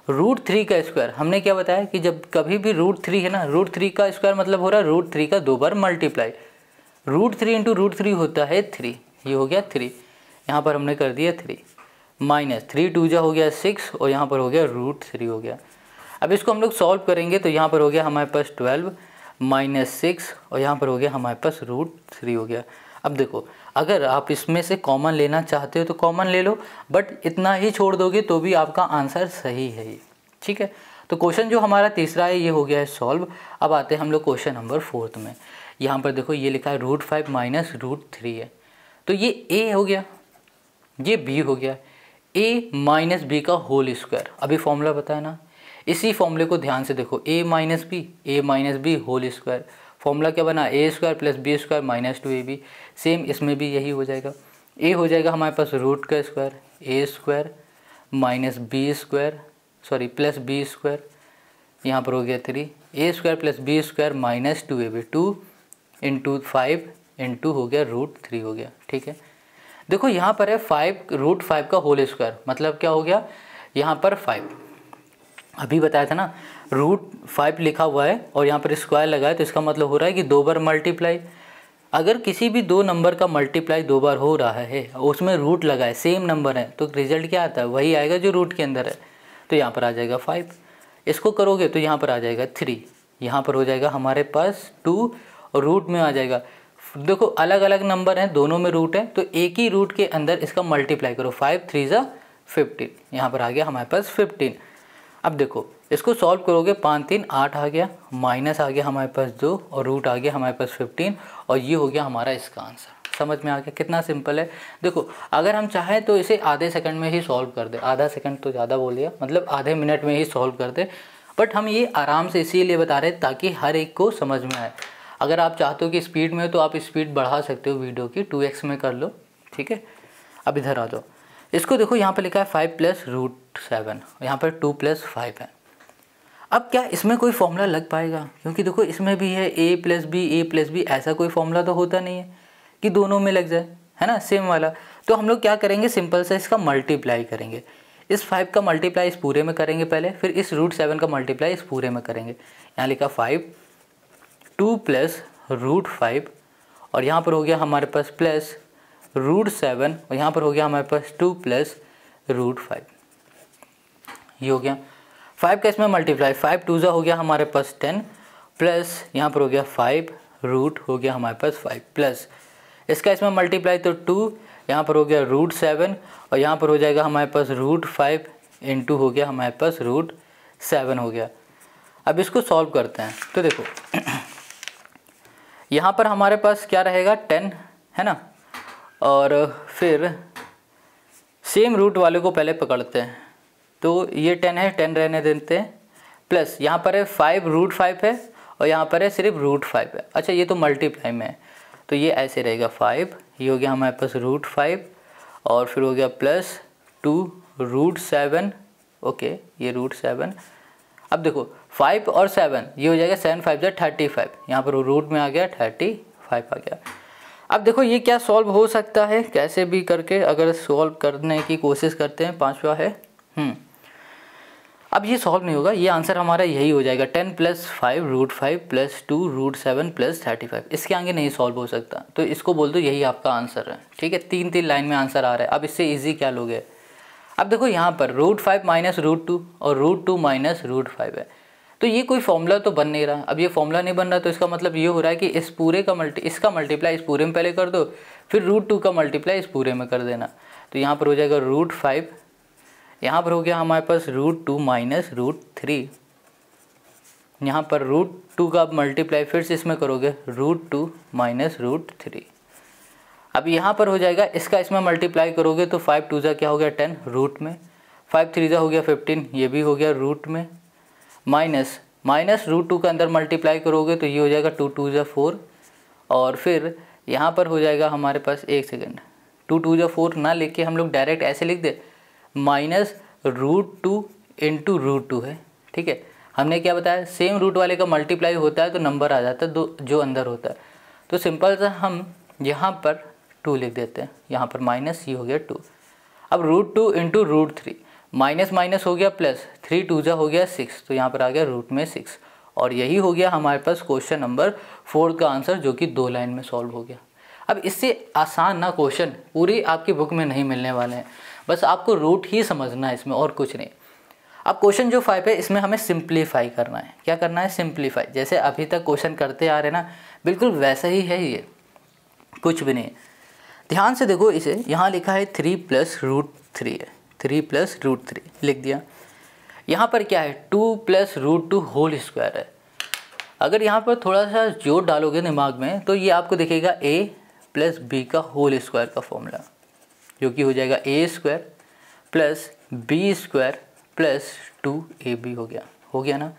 √3 का स्क्वायर हमने क्या बताया कि जब कभी भी √3 है ना, √3 का स्क्वायर मतलब हो रहा है √3 का 2 बार मल्टीप्लाई, √3 × √3 होता है 3, ये हो गया 3, यहाँ पर हमने कर दिया 3 -3 2 जा हो गया 6 और यहाँ पर हो गया √3 हो गया। अब इसको हम लोग सॉल्व करेंगे तो यहाँ पर हो गया हमारे पास 12 -6 और यहाँ पर हो गया हमारे पास √3 हो गया। अब देखो अगर आप इसमें से कॉमन लेना चाहते हो तो कॉमन ले लो, बट इतना ही छोड़ दोगे तो भी आपका आंसर सही है ये, ठीक है। तो क्वेश्चन जो हमारा तीसरा है ये हो गया है सॉल्व। अब आते हैं हम लोग क्वेश्चन नंबर 4 में। यहाँ पर देखो ये लिखा है √5 - √3 है, तो ये a हो गया, ये b हो गया, a - b का होल स्क्वायर। अभी फॉर्मूला बताया ना, इसी फॉर्मूले को ध्यान से देखो, a - b whole square. Formula क्या बना, a² + b² - 2ab। सेम इसमें भी यही हो जाएगा, a हो जाएगा हमारे पास रूट का स्क्वायर, a² - b² + b² यहाँ पर हो गया 3 a square plus b square minus 2ab 2 into 5 into हो गया √3 हो गया। ठीक है, देखो यहाँ पर है 5 √5 का होल स्क्वायर, मतलब क्या हो गया यहाँ पर 5, अभी बताया था ना √5 लिखा हुआ है और यहाँ पर स्क्वायर लगा है, तो इसका मतलब हो रहा है कि 2 बार मल्टीप्लाई। अगर किसी भी 2 नंबर का मल्टीप्लाई 2 बार हो रहा है उसमें रूट लगा है, सेम नंबर है, तो रिजल्ट क्या आता है, वही आएगा जो रूट के अंदर है। तो यहाँ पर आ जाएगा 5, इसको करोगे तो यहाँ पर आ जाएगा 3, यहाँ पर हो जाएगा हमारे पास 2 और रूट में आ जाएगा। देखो अलग अलग नंबर हैं, दोनों में रूट है, तो एक ही रूट के अंदर इसका मल्टीप्लाई करो, 5 3 ज़ा 15, यहाँ पर आ गया हमारे पास 15। अब देखो इसको सॉल्व करोगे 5 3 8 आ गया, माइनस आ गया हमारे पास 2 और रूट आ गया हमारे पास 15 और ये हो गया हमारा इसका आंसर। समझ में आ गया कितना सिंपल है। देखो अगर हम चाहें तो इसे आधे सेकंड में ही सॉल्व कर दे, आधा सेकंड तो ज़्यादा बोल दिया, मतलब आधे मिनट में ही सॉल्व कर दे, बट हम ये आराम से इसीलिए बता रहे हैं ताकि हर एक को समझ में आए। अगर आप चाहते हो कि स्पीड में हो तो आप स्पीड बढ़ा सकते हो, वीडियो की 2x में कर लो। ठीक है, अब इधर आ जाओ, इसको देखो यहाँ पर लिखा है 5 प्लस √7, यहाँ पर 2 प्लस 5 है। अब क्या इसमें कोई फॉर्मूला लग पाएगा, क्योंकि देखो इसमें भी है a प्लस बी, ऐसा कोई फॉर्मूला तो होता नहीं है कि दोनों में लग जाए, है ना, सेम वाला। तो हम लोग क्या करेंगे, सिंपल से इसका मल्टीप्लाई करेंगे, इस 5 का मल्टीप्लाई इस पूरे में करेंगे पहले, फिर इस √7 का मल्टीप्लाई इस पूरे में करेंगे। यहाँ लिखा 5 2 प्लस √5 और यहाँ पर हो गया हमारे पास प्लस √7 और यहाँ पर हो गया हमारे पास 2 प्लस √5, ये हो गया 5 का इसमें मल्टीप्लाई, 5 2 ज़ा हो गया हमारे पास 10 प्लस यहाँ पर हो गया 5 रूट हो गया हमारे पास 5 प्लस इसका इसमें मल्टीप्लाई तो 2, यहाँ पर हो गया √7 और यहाँ पर हो जाएगा हमारे पास √5 इंटू हो गया हमारे पास √7 हो गया। अब इसको सॉल्व करते हैं, तो देखो यहाँ पर हमारे पास क्या रहेगा 10 है ना, और फिर सेम रूट वाले को पहले पकड़ते हैं, तो ये 10 है, 10 रहने देते हैं, प्लस यहाँ पर है 5 √5 है और यहाँ पर है सिर्फ √5 है। अच्छा ये तो मल्टीप्लाई में है, तो ये ऐसे रहेगा 5, ये हो गया हमारे पास √5 और फिर हो गया प्लस 2 √7, ओके ये √7। अब देखो 5 और 7 ये हो जाएगा 7 5 35, यहाँ पर रूट में आ गया 35 आ गया। अब देखो ये क्या सॉल्व हो सकता है, कैसे भी करके अगर सॉल्व करने की कोशिश करते हैं, 5वां है। अब ये सॉल्व नहीं होगा, ये आंसर हमारा यही हो जाएगा 10 प्लस 5 √5 प्लस 2 √7 प्लस 35, इसके आगे नहीं सॉल्व हो सकता, तो इसको बोल दो यही आपका आंसर है। ठीक है, 3 लाइन में आंसर आ रहा है। अब इससे इजी क्या लोगे, अब देखो यहाँ पर √5 माइनस √2 और √2 माइनस √5 है, तो ये कोई फॉर्मूला तो बन नहीं रहा। अब ये फॉर्मूला नहीं बन रहा तो इसका मतलब ये हो रहा है कि इस पूरे का इसका मल्टीप्लाई इस पूरे में पहले कर दो, फिर √2 का मल्टीप्लाई इस पूरे में कर देना, तो यहाँ पर हो जाएगा √5, यहाँ पर हो गया हमारे पास √2 माइनस √3, यहाँ पर √2 का मल्टीप्लाई फिर से इसमें करोगे √2 माइनस √3। अब यहाँ पर हो जाएगा इसका इसमें मल्टीप्लाई करोगे तो 5 2 ज़ा क्या हो गया 10 रूट में, 5 3 ज़ा हो गया 15, ये भी हो गया रूट में, माइनस √2 का अंदर मल्टीप्लाई करोगे तो ये हो जाएगा 2 2 ज़ा 4 और फिर यहाँ पर हो जाएगा हमारे पास, एक सेकेंड, 2 2 ज़ा 4 ना लेके हम लोग डायरेक्ट ऐसे लिख दे, माइनस √2 इंटू √2 है। ठीक है, हमने क्या बताया, सेम रूट वाले का मल्टीप्लाई होता है तो नंबर आ जाता है जो अंदर होता है, तो सिंपल सा हम यहाँ पर 2 लिख देते हैं, यहाँ पर माइनस, ये हो गया 2। अब √2 इंटू √3, माइनस माइनस हो गया प्लस, 3 2 ज़ा हो गया 6, तो यहाँ पर आ गया रूट में 6, और यही हो गया हमारे पास क्वेश्चन नंबर 4 का आंसर, जो कि 2 लाइन में सॉल्व हो गया। अब इससे आसान ना क्वेश्चन पूरी आपकी बुक में नहीं मिलने वाले हैं, बस आपको रूट ही समझना है इसमें और कुछ नहीं। अब क्वेश्चन जो 5 है इसमें हमें सिंप्लीफाई करना है। क्या करना है, सिंप्लीफाई, जैसे अभी तक क्वेश्चन करते आ रहे ना, बिल्कुल वैसा ही है, ये कुछ भी नहीं। ध्यान से देखो इसे, यहाँ लिखा है 3 प्लस √3 है, 3 प्लस √3 लिख दिया। यहाँ पर क्या है 2 प्लस √2 होल स्क्वायर है। अगर यहाँ पर थोड़ा सा जोड़ डालोगे दिमाग में तो ये आपको दिखेगा a प्लस बी का होल स्क्वायर का फॉर्मूला, जो कि हो जाएगा a² plus b² plus 2ab हो गया ना।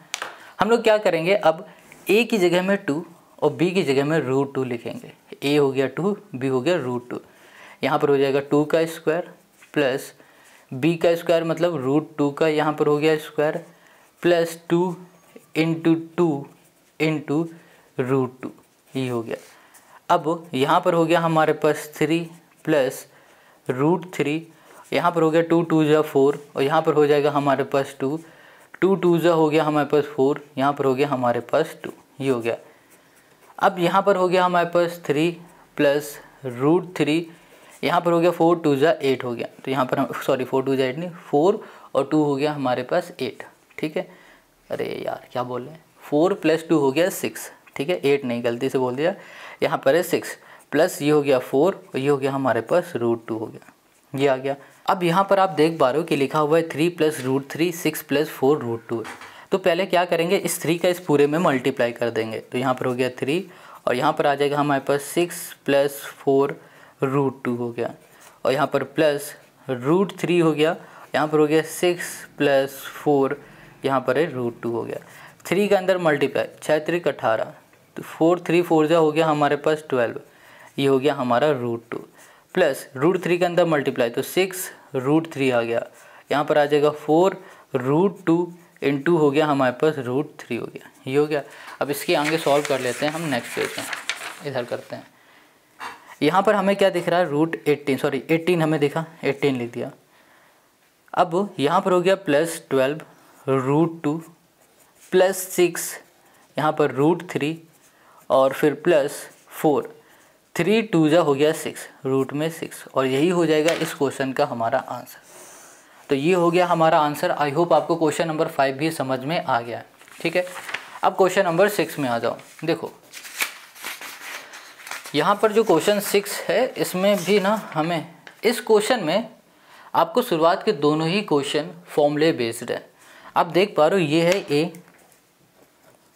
हम लोग क्या करेंगे, अब a की जगह में 2 और b की जगह में √2 लिखेंगे, a हो गया 2, b हो गया √2, यहाँ पर हो जाएगा 2 का स्क्वायर प्लस b का स्क्वायर मतलब √2 का यहाँ पर हो गया स्क्वायर प्लस 2 इंटू 2 इंटू √2, ये हो गया। अब यहाँ पर हो गया हमारे पास 3 प्लस √3, यहाँ पर हो गया 2 2 जा 4 और यहाँ पर हो जाएगा हमारे पास 2 2 2 जा हो गया हमारे पास 4, यहाँ पर हो गया हमारे पास 2, ये हो गया। अब यहाँ पर हो गया हमारे पास 3 प्लस √3, यहाँ पर हो गया 4 2 जा 8 हो गया, तो यहाँ पर हम 4 2 जा 8 नहीं, 4 और 2 हो गया हमारे पास 8, ठीक है। अरे यार क्या बोल रहे हैं, 4 प्लस 2 हो गया 6, ठीक है, 8 नहीं, गलती से बोल दिया, यहाँ पर है 6 प्लस ये हो गया 4 और ये हो गया हमारे पास √2 हो गया, ये आ गया। अब यहाँ पर आप देख पा रहे हो कि लिखा हुआ है 3 प्लस √3 6 प्लस 4 √2 है। तो पहले क्या करेंगे, इस 3 का इस पूरे में मल्टीप्लाई कर देंगे, तो यहाँ पर हो गया 3 और यहाँ पर आ जाएगा हमारे पास 6 प्लस 4 √2 हो गया और यहाँ पर प्लस √3 हो गया, यहाँ पर हो गया 6 प्लस 4, यहाँ पर है √2 हो गया। 3 के अंदर मल्टीप्लाई, 6 3 18, तो 4 3 4 जा हो गया हमारे पास 12, ये हो गया हमारा √2 प्लस √3 के अंदर मल्टीप्लाई, तो 6 √3 आ गया, यहाँ पर आ जाएगा 4 √2 इंटू हो गया हमारे पास √3 हो गया, ये हो गया। अब इसके आगे सॉल्व कर लेते हैं हम नेक्स्ट पेज में, इधर करते हैं। यहाँ पर हमें क्या दिख रहा है, √18 हमें दिखा, 18 लिख दिया। अब यहाँ पर हो गया प्लस 12 √2 प्लस 6 यहाँ पर √3 और फिर प्लस 4, 3 2 जा हो गया 6, रूट में 6 और यही हो जाएगा इस क्वेश्चन का हमारा आंसर। तो ये हो गया हमारा आंसर। आई होप आपको क्वेश्चन नंबर 5 भी समझ में आ गया है, ठीक है। अब क्वेश्चन नंबर 6 में आ जाओ। देखो यहाँ पर जो क्वेश्चन 6 है इसमें भी ना हमें इस क्वेश्चन में आपको शुरुआत के दोनों ही क्वेश्चन फॉर्मूले बेस्ड है। आप देख पा रहे हो ये है a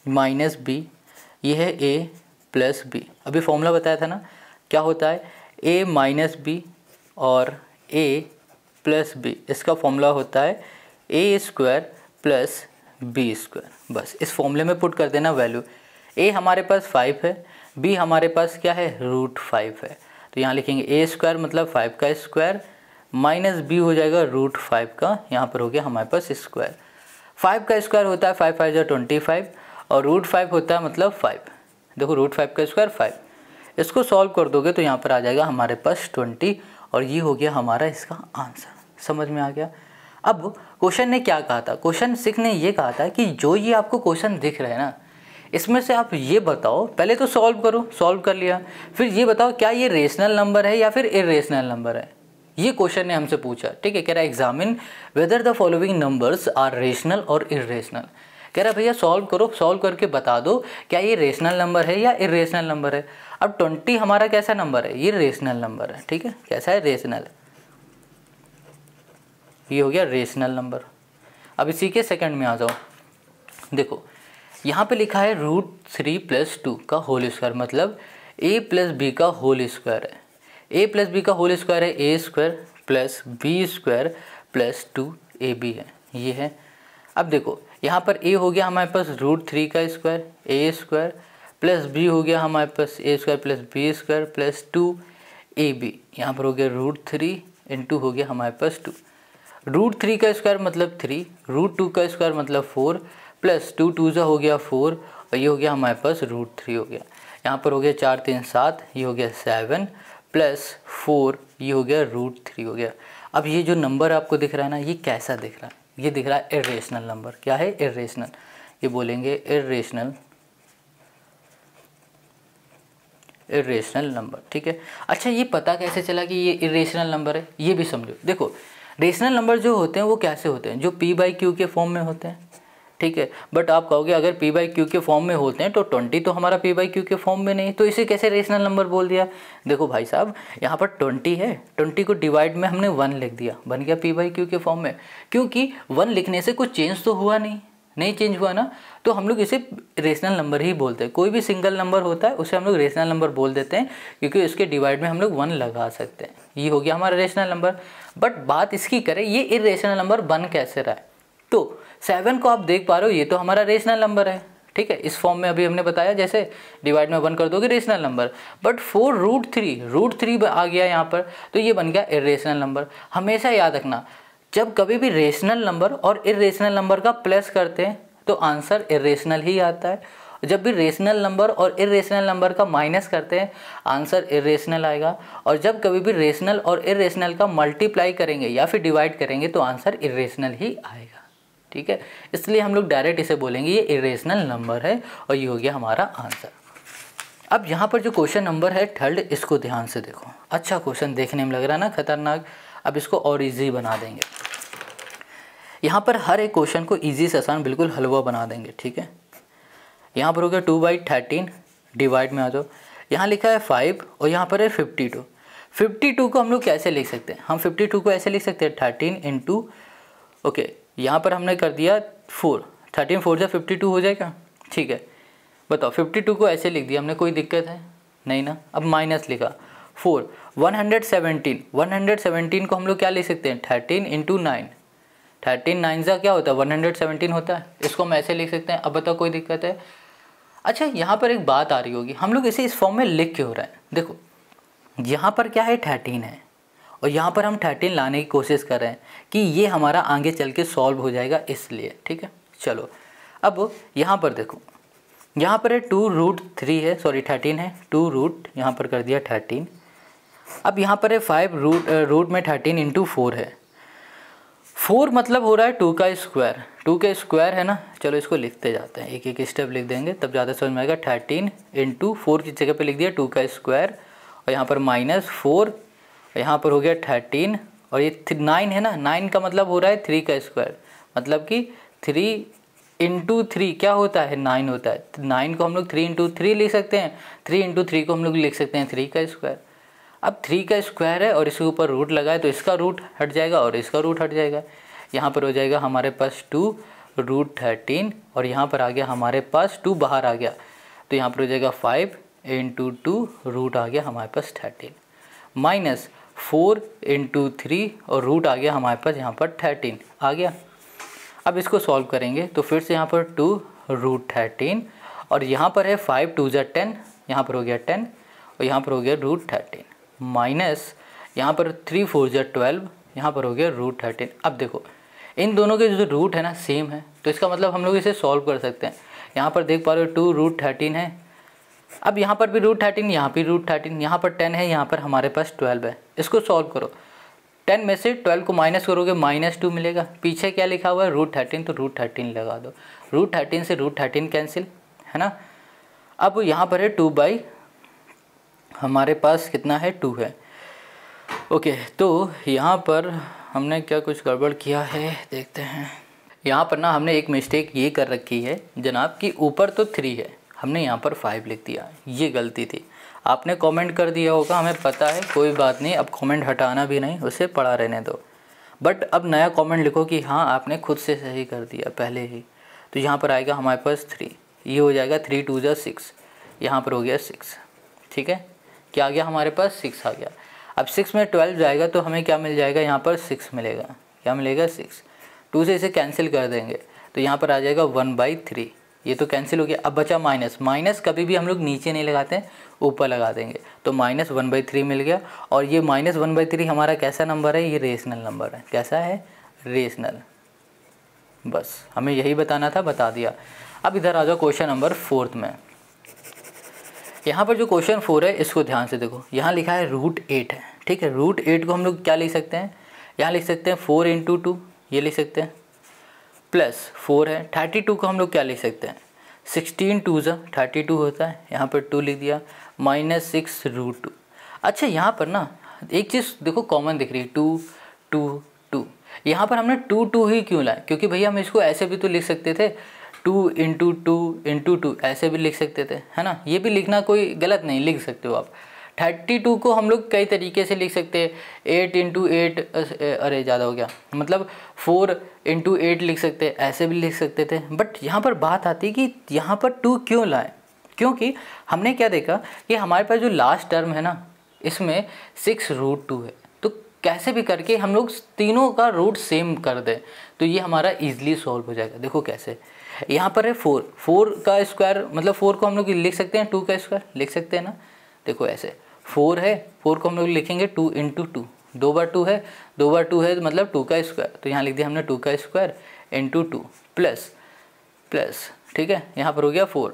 माइनस बी, ये है a प्लस बी। अभी फॉर्मूला बताया था ना, क्या होता है a माइनस बी और a प्लस बी, इसका फॉर्मूला होता है a² प्लस b²। बस इस फॉर्मूले में पुट कर देना वैल्यू। a हमारे पास 5 है, b हमारे पास क्या है √5 है, तो यहाँ लिखेंगे a² मतलब 5 का स्क्वायर माइनस b हो जाएगा √5 का, यहाँ पर हो गया हमारे पास स्क्वायर। 5 का स्क्वायर होता है 5 5 25 और √5 होता है मतलब 5। देखो √5 का स्क्वायर 5, इसको सॉल्व कर दोगे तो यहाँ पर आ जाएगा हमारे पास 20 और ये हो गया हमारा इसका आंसर। समझ में आ गया। अब क्वेश्चन ने क्या कहा था, क्वेश्चन 6 ने ये कहा था कि जो ये आपको क्वेश्चन दिख रहा है ना, इसमें से आप ये बताओ, पहले तो सॉल्व करो, सॉल्व कर लिया, फिर ये बताओ क्या ये रेशनल नंबर है या फिर इरेशनल नंबर है। ये क्वेश्चन ने हमसे पूछा, ठीक है। कह रहा है examine whether the following numbers are rational और इरेशनल। कह रहा है भैया सॉल्व करो, सॉल्व करके बता दो क्या ये रेशनल नंबर है या इरेशनल नंबर है। अब 20 हमारा कैसा नंबर है, ये रेशनल नंबर है, ठीक है। कैसा है, रेशनल, ये हो गया रेशनल नंबर। अब इसी के सेकंड में आ जाओ। देखो यहाँ पे लिखा है √3 प्लस 2 का होल स्क्वायर, मतलब a प्लस बी का होल स्क्वायर है। a प्लस बी का होल स्क्वायर है a² plus b² plus 2ab है, ये है। अब देखो यहाँ पर a हो गया हमारे पास √3 का स्क्वायर a² प्लस b हो गया हमारे पास a² plus b² plus 2ab, यहाँ पर हो गया √3 इंटू हो गया हमारे पास 2। √3 का स्क्वायर मतलब 3, √2 का स्क्वायर मतलब 4 प्लस 2 2 जा हो गया 4 और ये हो गया हमारे पास √3 हो गया। यहाँ पर हो गया 4 3 7, ये हो गया 7 प्लस 4, ये हो गया √3 हो गया। अब ये जो नंबर आपको दिख रहा है ना, ये कैसा दिख रहा है, ये दिख रहा है इरेशनल नंबर। क्या है, इरेशनल। ये बोलेंगे इरेशनल नंबर, ठीक है। अच्छा ये पता कैसे चला कि ये इरेशनल नंबर है, ये भी समझो। देखो रेशनल नंबर जो होते हैं वो कैसे होते हैं, जो p/q के फॉर्म में होते हैं, ठीक है। बट आप कहोगे अगर p/q के फॉर्म में होते हैं तो 20 तो हमारा p/q के फॉर्म में नहीं, तो इसे कैसे रेशनल नंबर बोल दिया। देखो भाई साहब यहाँ पर 20 है, 20 को डिवाइड में हमने 1 लिख दिया, बन गया p/q के फॉर्म में। क्योंकि 1 लिखने से कुछ चेंज तो हुआ नहीं चेंज हुआ ना, तो हम लोग इसे रेशनल नंबर ही बोलते हैं। कोई भी सिंगल नंबर होता है उसे हम लोग रेशनल नंबर बोल देते हैं, क्योंकि उसके डिवाइड में हम लोग 1 लगा सकते हैं। ये हो गया हमारा रेशनल नंबर। बट बात इसकी करें ये इरेशनल नंबर बन कैसे रहा है, तो 7 को आप देख पा रहे हो, ये तो हमारा रेशनल नंबर है, ठीक है। इस फॉर्म में अभी हमने बताया जैसे डिवाइड में 1 कर दोगे रेशनल नंबर। बट 4 √3 आ गया यहाँ पर, तो ये बन गया इरेशनल नंबर। हमेशा याद रखना जब कभी भी रेशनल नंबर और इरेशनल नंबर का प्लस करते हैं तो आंसर इरेशनल ही आता है। जब भी रेशनल नंबर और इरेशनल नंबर का माइनस करते हैं आंसर इरेशनल आएगा, और जब कभी भी रेशनल और इरेशनल का मल्टीप्लाई करेंगे या फिर डिवाइड करेंगे तो आंसर इरेशनल ही आएगा। ठीक है, इसलिए हम लोग डायरेक्ट इसे बोलेंगे ये इरेशनल नंबर है, और ये हो गया हमारा आंसर। अब यहाँ पर जो क्वेश्चन नंबर है थर्ड, इसको ध्यान से देखो। अच्छा क्वेश्चन देखने में लग रहा है ना खतरनाक, अब इसको और ईजी बना देंगे। यहाँ पर हर एक क्वेश्चन को ईजी से आसान बिल्कुल हलवा बना देंगे। ठीक है, यहाँ पर हो गया 2/13, डिवाइड में आ जाओ। यहाँ लिखा है 5 और यहाँ पर है 52। 52 को हम लोग कैसे लिख सकते हैं? हम 52 को ऐसे लिख सकते हैं 13 इंटू, ओके यहाँ पर हमने कर दिया 4, 13 4 जा 52 हो जाएगा। ठीक है, बताओ 52 को ऐसे लिख दिया हमने, कोई दिक्कत है नहीं ना। अब माइनस लिखा 4, 117 को हम लोग क्या लिख सकते हैं? 13 इंटू 9, 13 9 जा क्या होता है? 117 होता है। इसको हम ऐसे लिख सकते हैं। अब बताओ कोई दिक्कत है? अच्छा यहाँ पर एक बात आ रही होगी, हम लोग इसे इस फॉर्म में लिख क्यों रहे हैं? देखो यहाँ पर क्या है 13 है, और यहाँ पर हम 13 लाने की कोशिश कर रहे हैं कि ये हमारा आगे चल के सॉल्व हो जाएगा, इसलिए। ठीक है, चलो अब यहाँ पर देखो, यहाँ पर है 2√3 है, सॉरी 13 है, 2 रूट यहाँ पर कर दिया 13। अब यहाँ पर है 5 रूट में 13 इंटू 4 है। 4 मतलब हो रहा है 2 का स्क्वायर, 2 का स्क्वायर है ना। चलो इसको लिखते जाते हैं, एक एक स्टेप लिख देंगे तब ज़्यादा समझ में आएगा। 13 इंटू 4 की जगह पे लिख दिया 2 का स्क्वायर, और यहाँ पर -4, यहाँ पर हो गया 13, और ये 9 है ना, 9 का मतलब हो रहा है 3 का स्क्वायर, मतलब कि 3 इंटू 3 क्या होता है? 9 होता है। 9 को हम लोग 3 इंटू 3 लिख सकते हैं, 3 इंटू 3 को हम लोग लिख सकते हैं 3 का स्क्वायर। अब 3 का स्क्वायर है और इसके ऊपर रूट लगा है, तो इसका रूट हट जाएगा और इसका रूट हट जाएगा। यहाँ पर हो जाएगा हमारे पास 2√13, और यहाँ पर आ गया हमारे पास 2 बाहर आ गया, तो यहाँ पर हो जाएगा 5 इंटू 2, रूट आ गया हमारे पास 13, माइनस 4 इंटू 3, और रूट आ गया हमारे पास यहाँ पर 13 आ गया। अब इसको सॉल्व करेंगे तो फिर से यहाँ पर 2√13, और यहाँ पर है 5 2 जा 10, यहाँ पर हो गया 10, और यहाँ पर हो गया √13, माइनस यहाँ पर 3 4 जा 12, यहाँ पर हो गया √13। अब देखो इन दोनों के जो रूट है ना सेम है, तो इसका मतलब हम लोग इसे सॉल्व कर सकते हैं। यहाँ पर देख पा रहे हो 2√13 है, अब यहाँ पर भी √13, यहाँ भी √13, यहाँ पर 10 है, यहाँ पर हमारे पास 12 है। इसको सॉल्व करो, 10 में से 12 को माइनस करोगे -2 मिलेगा। पीछे क्या लिखा हुआ है? √13, तो √13 लगा दो। √13 से √13 कैंसिल है ना। अब यहाँ पर है 2 हमारे पास कितना है? 2 है। ओके, तो यहाँ पर हमने क्या कुछ गड़बड़ किया है, देखते हैं। यहाँ पर ना हमने एक मिस्टेक ये कर रखी है जनाब कि ऊपर तो 3 है, हमने यहाँ पर 5 लिख दिया, ये गलती थी। आपने कमेंट कर दिया होगा, हमें पता है, कोई बात नहीं, अब कमेंट हटाना भी नहीं, उसे पड़ा रहने दो। बट अब नया कमेंट लिखो कि हाँ आपने खुद से सही कर दिया पहले ही। तो यहाँ पर आएगा हमारे पास 3, ये हो जाएगा 3 2 जा 6, यहाँ पर हो गया 6। ठीक है, क्या आ गया हमारे पास? 6 आ गया। अब 6 में 12 जाएगा तो हमें क्या मिल जाएगा? यहाँ पर 6 मिलेगा। क्या मिलेगा? 6। 2 से इसे कैंसिल कर देंगे तो यहाँ पर आ जाएगा 1/3, ये तो कैंसिल हो गया। अब बचा माइनस, माइनस कभी भी हम लोग नीचे नहीं लगाते हैं, ऊपर लगा देंगे, तो -1/3 मिल गया। और ये -1/3 हमारा कैसा नंबर है? ये रेशनल नंबर है। कैसा है? रेशनल। बस हमें यही बताना था, बता दिया। अब इधर आ जाओ क्वेश्चन नंबर 4 में। यहाँ पर जो क्वेश्चन 4 है इसको ध्यान से देखो, यहाँ लिखा है √8 है। ठीक है, √8 को हम लोग क्या लिख सकते हैं? यहाँ लिख सकते हैं 4 इंटू 2, ये लिख सकते हैं, प्लस 4 है। 32 को हम लोग क्या लिख सकते हैं? 16 2 जा 32 होता है, यहाँ पर 2 लिख दिया, -6√2। अच्छा यहाँ पर ना एक चीज़ देखो कॉमन दिख रही है, 2 2 2। यहाँ पर हमने 2 2 ही क्यों लाए? क्योंकि भैया हम इसको ऐसे भी तो लिख सकते थे, 2 इंटू 2 इंटू 2 ऐसे भी लिख सकते थे, है ना। ये भी लिखना कोई गलत नहीं, लिख सकते हो आप। 32 को हम लोग कई तरीके से लिख सकते हैं, 8 इंटू 8, अरे ज़्यादा हो गया, मतलब 4 इंटू 8 लिख सकते हैं, ऐसे भी लिख सकते थे। बट यहाँ पर बात आती है कि यहाँ पर 2 क्यों लाए? क्योंकि हमने क्या देखा कि हमारे पास जो लास्ट टर्म है ना, इसमें 6√2 है, तो कैसे भी करके हम लोग तीनों का रूट सेम कर दें तो ये हमारा ईजिली सॉल्व हो जाएगा। देखो कैसे, यहाँ पर है 4 का स्क्वायर, मतलब 4 को हम लोग लिख सकते हैं 2 का स्क्वायर, लिख सकते हैं ना। देखो ऐसे 4 है, 4 को हम लोग लिखेंगे 2 इंटू 2, 2 बार 2 है, 2 बार 2 है मतलब 2 का स्क्वायर, तो यहाँ लिख दिया हमने 2 का स्क्वायर इंटू 2, प्लस प्लस, ठीक है, यहाँ पर हो गया 4।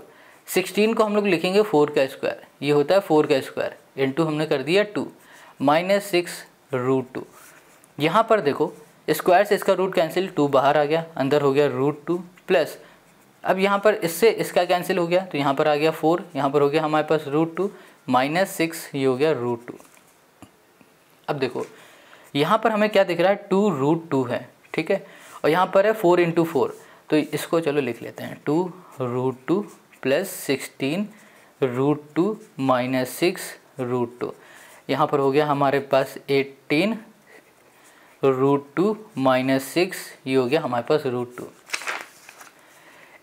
16 को हम लोग लिखेंगे 4 का स्क्वायर, ये होता है 4 का स्क्वायर, इंटू हमने कर दिया 2 माइनस 6√2। यहाँ पर देखो स्क्वायर से इसका रूट कैंसिल, 2 बाहर आ गया, अंदर हो गया √2 प्लस, अब यहाँ पर इससे इसका कैंसिल हो गया तो यहाँ पर आ गया 4, यहाँ पर हो गया हमारे पास √2 माइनस 6, ये हो गया √2। अब देखो यहाँ पर हमें क्या दिख रहा है, 2√2 है, ठीक है, और यहाँ पर है 4 × 4, तो इसको चलो लिख लेते हैं 2√2 प्लस 16√2 माइनस 6√2। यहाँ पर हो गया हमारे पास 18√2 माइनस 6, ये हो गया हमारे पास √2।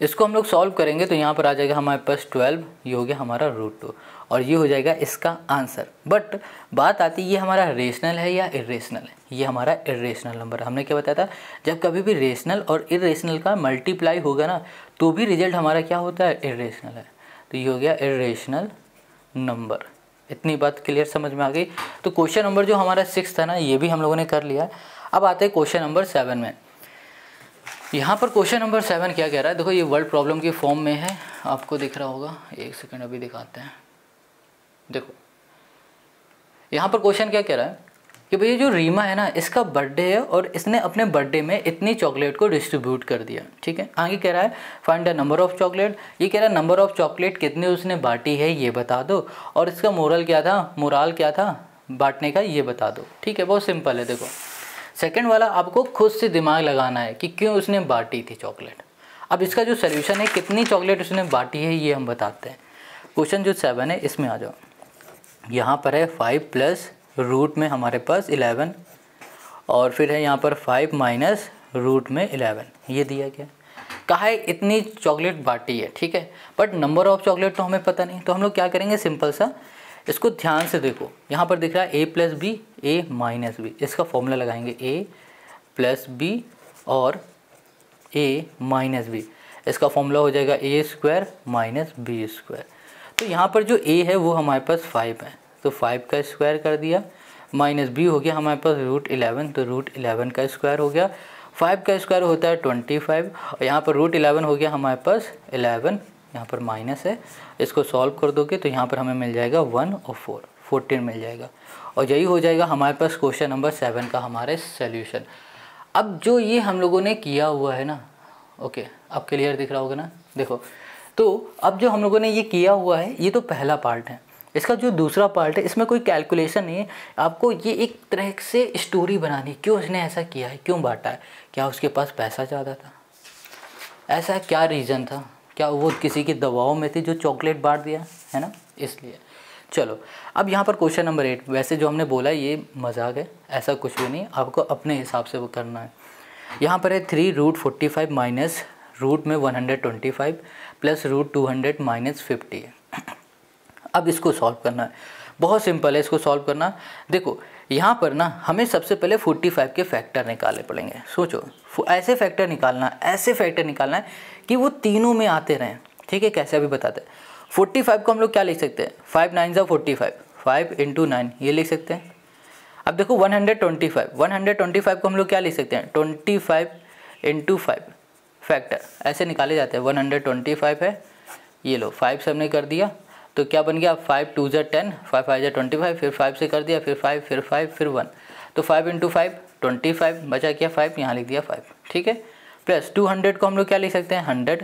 इसको हम लोग सॉल्व करेंगे तो यहाँ पर आ जाएगा हमारे पास 12, ये हो गया हमारा √2, और ये हो जाएगा इसका आंसर। बट बात आती है ये हमारा रेशनल है या इरेशनल है, ये हमारा इरेशनल नंबर है। हमने क्या बताया था, जब कभी भी रेशनल और इरेशनल का मल्टीप्लाई होगा ना तो भी रिजल्ट हमारा क्या होता है, इरेशनल है। तो ये हो गया इरेशनल नंबर। इतनी बात क्लियर समझ में आ गई। तो क्वेश्चन नंबर जो हमारा 6 था ना, ये भी हम लोगों ने कर लिया। अब आते हैं क्वेश्चन नंबर 7 में। यहाँ पर क्वेश्चन नंबर 7 क्या कह रहा है, देखो ये वर्ड प्रॉब्लम की फॉर्म में है, आपको दिख रहा होगा, एक सेकंड अभी दिखाते हैं। देखो यहाँ पर क्वेश्चन क्या कह रहा है कि भैया जो रीमा है ना, इसका बर्थडे है और इसने अपने बर्थडे में इतनी चॉकलेट को डिस्ट्रीब्यूट कर दिया, ठीक है। आगे कह रहा है find the number of chocolate, ये कह रहा है नंबर ऑफ चॉकलेट कितनी उसने बांटी है ये बता दो, और इसका मोरल क्या था बांटने का, ये बता दो, ठीक है। बहुत सिंपल है। देखो सेकंड वाला आपको खुद से दिमाग लगाना है कि क्यों उसने बांटी थी चॉकलेट। अब इसका जो सोल्यूशन है, कितनी चॉकलेट उसने बांटी है ये हम बताते हैं। क्वेश्चन जो 7 है इसमें आ जाओ। यहाँ पर है 5 प्लस रूट में हमारे पास 11, और फिर है यहाँ पर 5 माइनस रूट में 11, ये दिया गया। कहा है इतनी चॉकलेट बांटी है, ठीक है, बट नंबर ऑफ चॉकलेट तो हमें पता नहीं। तो हम लोग क्या करेंगे, सिंपल सा, इसको ध्यान से देखो, यहाँ पर दिख रहा है a plus b, a minus b, इसका फॉर्मूला लगाएंगे a प्लस बी और a माइनस बी, इसका फॉर्मूला हो जाएगा a square minus b square. तो यहाँ पर जो a है वो हमारे पास 5 है, तो 5 का स्क्वायर कर दिया, माइनस b हो गया हमारे पास √11, तो √11 का स्क्वायर हो गया। 5 का स्क्वायर होता है 25, और यहाँ पर √11 हो गया हमारे पास 11, यहाँ पर माइनस है, इसको सॉल्व कर दोगे तो यहाँ पर हमें मिल जाएगा 1 और 4, 14 मिल जाएगा, और यही हो जाएगा हमारे पास क्वेश्चन नंबर 7 का हमारे सोल्यूशन। अब जो ये हम लोगों ने किया हुआ है ना, ओके, अब क्लियर दिख रहा होगा ना। देखो तो अब जो हम लोगों ने ये किया हुआ है, ये तो पहला पार्ट है। इसका जो दूसरा पार्ट है, इसमें कोई कैलकुलेशन नहीं है, आपको ये एक तरह से स्टोरी बनानी, क्यों उसने ऐसा किया है, क्यों बांटा है, क्या उसके पास पैसा ज़्यादा था, ऐसा क्या रीज़न था, क्या वो किसी के दबाव में थी जो चॉकलेट बांट दिया है ना, इसलिए। चलो अब यहाँ पर क्वेश्चन नंबर 8, वैसे जो हमने बोला ये मजाक है, ऐसा कुछ भी नहीं, आपको अपने हिसाब से वो करना है। यहाँ पर है 3√45 माइनस रूट में 125 प्लस √200 माइनस 50 है। अब इसको सॉल्व करना है, बहुत सिंपल है इसको सॉल्व करना। देखो यहाँ पर ना हमें सबसे पहले 45 के फैक्टर निकालने पड़ेंगे। सोचो ऐसे फैक्टर निकालना है कि वो तीनों में आते रहें, ठीक है। कैसे अभी बताते हैं। 45 को हम लोग क्या लिख सकते हैं, 5 9 ज़ा 45, 5 × 9 ये लिख सकते हैं। अब देखो 125 को हम लोग क्या लिख सकते हैं, 25 × 5 फैक्टर ऐसे निकाले जाते हैं। 125 है, ये लो 5 से हमने कर दिया तो क्या बन गया, 5 2 ज़ा 10, 5 5 ज़ा 25, फिर 5 से कर दिया, फिर 5 फिर 5 फिर 1, तो 5 × 5 25, बचा क्या 5, यहाँ लिख दिया 5, ठीक है। प्लस 200 को हम लोग क्या लिख सकते हैं, 100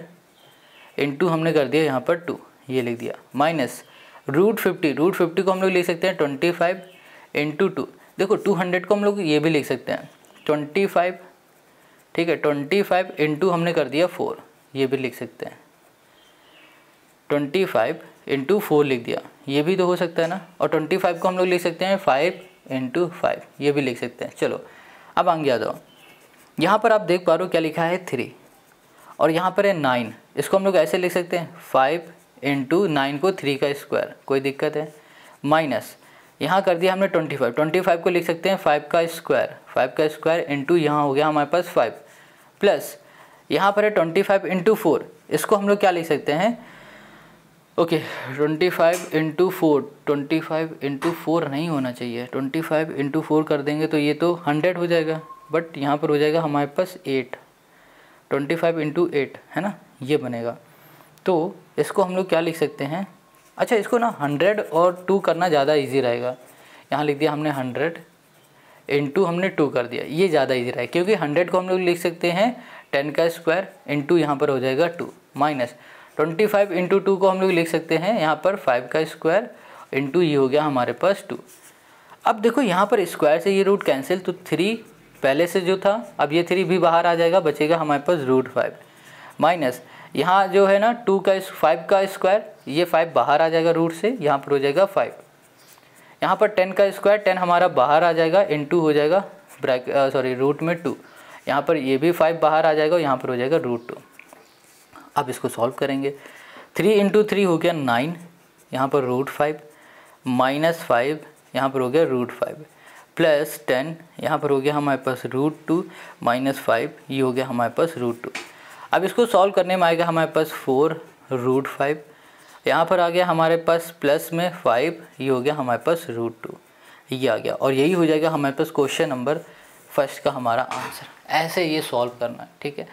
इंटू हमने कर दिया यहाँ पर 2, ये लिख दिया, माइनस √50 को हम लोग लिख सकते हैं 25 × 2। देखो 200 को हम लोग ये भी लिख सकते हैं 25, ठीक है, 25 इंटू हमने कर दिया 4, ये भी लिख सकते हैं 25 × 4 लिख दिया, ये भी तो हो सकता है ना। और 25 को हम लोग लिख सकते हैं 5 × 5, ये भी लिख सकते हैं। चलो अब आगे आ जाओ, यहाँ पर आप देख पा रहे हो क्या लिखा है 3, और यहाँ पर है 9, इसको हम लोग ऐसे लिख सकते हैं 5 × 9 को 3 का स्क्वायर, कोई दिक्कत है। माइनस यहाँ कर दिया हमने 25 को लिख सकते हैं 5 का स्क्वायर इंटू यहाँ हो गया हमारे पास 5, प्लस यहाँ पर है 25 × 4, इसको हम लोग क्या लिख सकते हैं, ओके 25 × 4 नहीं होना चाहिए, 25 × 4 कर देंगे तो ये तो 100 हो जाएगा, बट यहाँ पर हो जाएगा हमारे पास 8, 25 × 8 है ना, ये बनेगा। तो इसको हम लोग क्या लिख सकते हैं, अच्छा इसको ना 100 और 2 करना ज़्यादा इजी रहेगा। यहाँ लिख दिया हमने 100 इंटू हमने 2 कर दिया, ये ज़्यादा इजी रहेगा क्योंकि 100 को हम लोग लिख सकते हैं 10 का स्क्वायर इंटू यहाँ पर हो जाएगा 2 माइनस 25 इंटू 2 को हम लोग लिख सकते हैं यहाँ पर 5 का स्क्वायर इंटू ये हो गया हमारे पास 2। अब देखो यहाँ पर स्क्वायर से ये रूट कैंसिल, तो 3 पहले से जो था अब ये 3 भी बाहर आ जाएगा, बचेगा हमारे पास √5 माइनस यहाँ जो है ना 5 का स्क्वायर, ये 5 बाहर आ जाएगा रूट से, यहाँ पर हो जाएगा 5। यहाँ पर 10 का स्क्वायर 10 हमारा बाहर आ जाएगा, इंटू हो जाएगा रूट में 2, यहाँ पर ये भी 5 बाहर आ जाएगा, यहाँ पर हो जाएगा √2। अब इसको सॉल्व करेंगे, 3 इंटू 3 हो गया 9, यहाँ पर √5 माइनस 5 यहाँ पर हो गया √5 प्लस 10 यहाँ पर हो गया हमारे पास √2 माइनस 5 ये हो गया हमारे पास √2। अब इसको सॉल्व करने में आएगा हमारे पास 4 √5, यहाँ पर आ गया हमारे पास प्लस में 5 ये हो गया हमारे पास √2, ये आ गया और यही हो जाएगा हमारे पास क्वेश्चन नंबर फर्स्ट का हमारा आंसर। ऐसे ये सॉल्व करना है, ठीक है।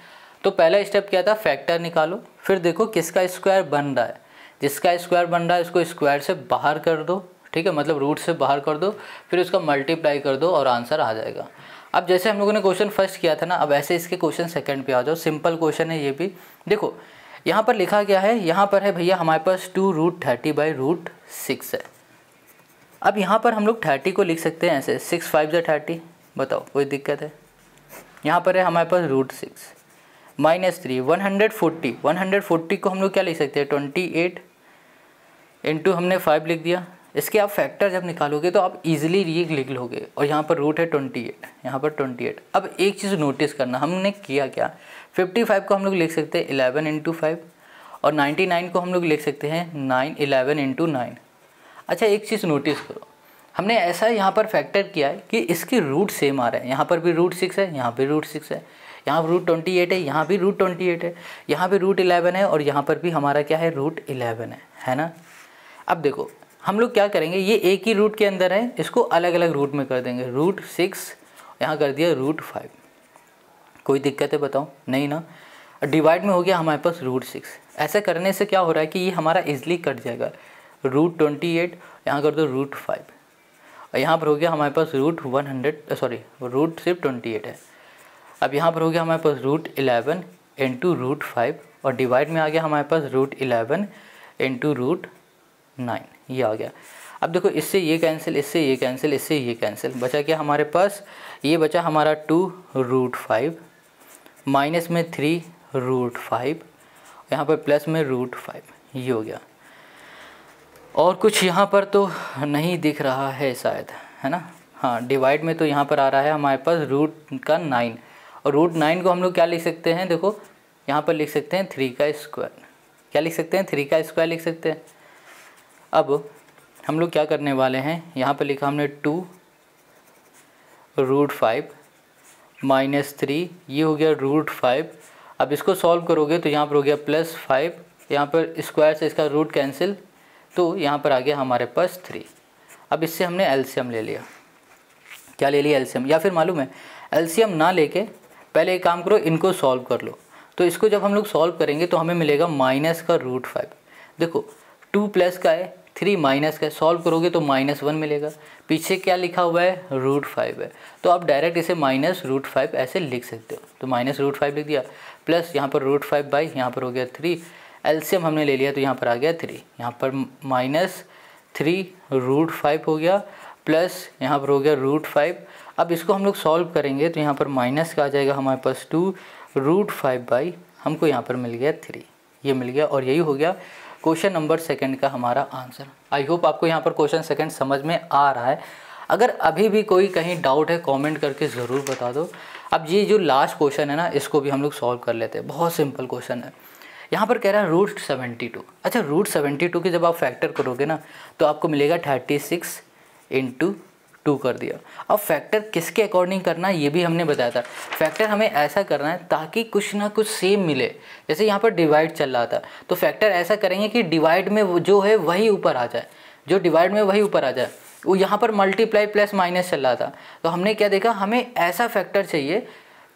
तो पहला स्टेप क्या था, फैक्टर निकालो, फिर देखो किसका स्क्वायर बन रहा है, जिसका स्क्वायर बन रहा है उसको स्क्वायर से बाहर कर दो, ठीक है, मतलब रूट से बाहर कर दो, फिर उसका मल्टीप्लाई कर दो और आंसर आ जाएगा। अब जैसे हम लोगों ने क्वेश्चन फर्स्ट किया था ना, अब ऐसे इसके क्वेश्चन सेकंड पे आ जाओ। सिंपल क्वेश्चन है ये भी। देखो यहाँ पर लिखा गया है, यहाँ पर है भैया हमारे पास 2√30/√6 है। अब यहाँ पर हम लोग 30 को लिख सकते हैं ऐसे, 6 5 जा 30, बताओ कोई दिक्कत है। यहाँ पर है हमारे पास √6 माइनस 3 140 को हम लोग क्या लिख सकते हैं 28 इंटू हमने 5 लिख दिया। इसके आप फैक्टर जब निकालोगे तो आप इजीली ये लिख लोगे, और यहाँ पर रूट है 28, यहाँ पर 28। अब एक चीज़ नोटिस करना, हमने किया क्या, 55 को हम लोग लिख सकते हैं 11 इंटू 5 और 99 को हम लोग लिख सकते हैं 11 इंटू 9। अच्छा एक चीज़ नोटिस करो, हमने ऐसा यहाँ पर फैक्टर किया है कि इसके रूट सेम आ रहे हैं, यहाँ पर भी √6 है, यहाँ पर √6 है, यहाँ पर √28 है, यहाँ भी √28 है, यहाँ पे √11 है और यहाँ पर भी हमारा क्या है √11 है ना। अब देखो हम लोग क्या करेंगे, ये एक ही रूट के अंदर है, इसको अलग अलग रूट में कर देंगे। √6 यहाँ कर दिया √5, कोई दिक्कत है बताओ, नहीं ना। डिवाइड में हो गया हमारे पास √6। ऐसा करने से क्या हो रहा है कि ये हमारा इजली कट जाएगा। √28 यहाँ कर दो √5 और यहाँ पर हो गया हमारे पास रूट सिर्फ 28 है। अब यहाँ पर हो गया हमारे पास √11 इंटू √5 और डिवाइड में आ गया हमारे पास √11 इंटू √9, ये आ गया। अब देखो इससे ये कैंसिल, इससे ये कैंसिल, इससे ये कैंसिल, बचा क्या हमारे पास, ये बचा हमारा 2√5 माइनस में 3√5 यहाँ पर प्लस में √5, ये हो गया। और कुछ यहाँ पर तो नहीं दिख रहा है शायद, है ना। हाँ डिवाइड में तो यहाँ पर आ रहा है हमारे पास √9 और √9 को हम लोग क्या लिख सकते हैं, देखो यहाँ पर लिख सकते हैं 3 का स्क्वायर। क्या लिख सकते हैं, 3 का स्क्वायर लिख सकते हैं। अब हम लोग क्या करने वाले हैं, यहाँ पर लिखा हमने 2√5 माइनस 3, ये हो गया √5। अब इसको सॉल्व करोगे तो यहाँ पर हो गया +5, यहाँ पर स्क्वायर से इसका रूट कैंसिल, तो यहाँ पर आ गया हमारे पास 3। अब इससे हमने एलसीएम ले लिया। क्या ले लिया, एलसीएम। या फिर मालूम है एलसीएम ना लेके पहले एक काम करो, इनको सॉल्व कर लो। तो इसको जब हम लोग सॉल्व करेंगे तो हमें मिलेगा माइनस का √5। देखो 2 प्लस का है, 3 माइनस का है, सॉल्व करोगे तो -1 मिलेगा। पीछे क्या लिखा हुआ है, √5 है, तो आप डायरेक्ट इसे -√5 ऐसे लिख सकते हो। तो -√5 लिख दिया, प्लस यहाँ पर √5 बाई यहाँ पर हो गया 3, एलसीएम हमने ले लिया तो यहाँ पर आ गया 3, यहाँ पर -3√5 हो गया, प्लस यहाँ पर हो गया √5। अब इसको हम लोग सॉल्व करेंगे तो यहाँ पर माइनस का आ जाएगा हमारे पास 2√5 बाई हमको यहाँ पर मिल गया 3, ये मिल गया। और यही हो गया क्वेश्चन नंबर सेकंड का हमारा आंसर। आई होप आपको यहाँ पर क्वेश्चन सेकंड समझ में आ रहा है। अगर अभी भी कोई कहीं डाउट है कमेंट करके ज़रूर बता दो। अब ये जो लास्ट क्वेश्चन है ना, इसको भी हम लोग सॉल्व कर लेते हैं। बहुत सिंपल क्वेश्चन है। यहाँ पर कह रहा है √72। अच्छा √72 के जब आप फैक्टर करोगे ना तो आपको मिलेगा 36 इंटू 2 कर दिया। अब फैक्टर किसके अकॉर्डिंग करना है ये भी हमने बताया था। फैक्टर हमें ऐसा करना है ताकि कुछ ना कुछ सेम मिले। जैसे यहाँ पर डिवाइड चल रहा था तो फैक्टर ऐसा करेंगे कि डिवाइड में जो है वही ऊपर आ जाए, जो डिवाइड में वही ऊपर आ जाए। वो यहाँ पर मल्टीप्लाई प्लस माइनस चल रहा था तो हमने क्या देखा, हमें ऐसा फैक्टर चाहिए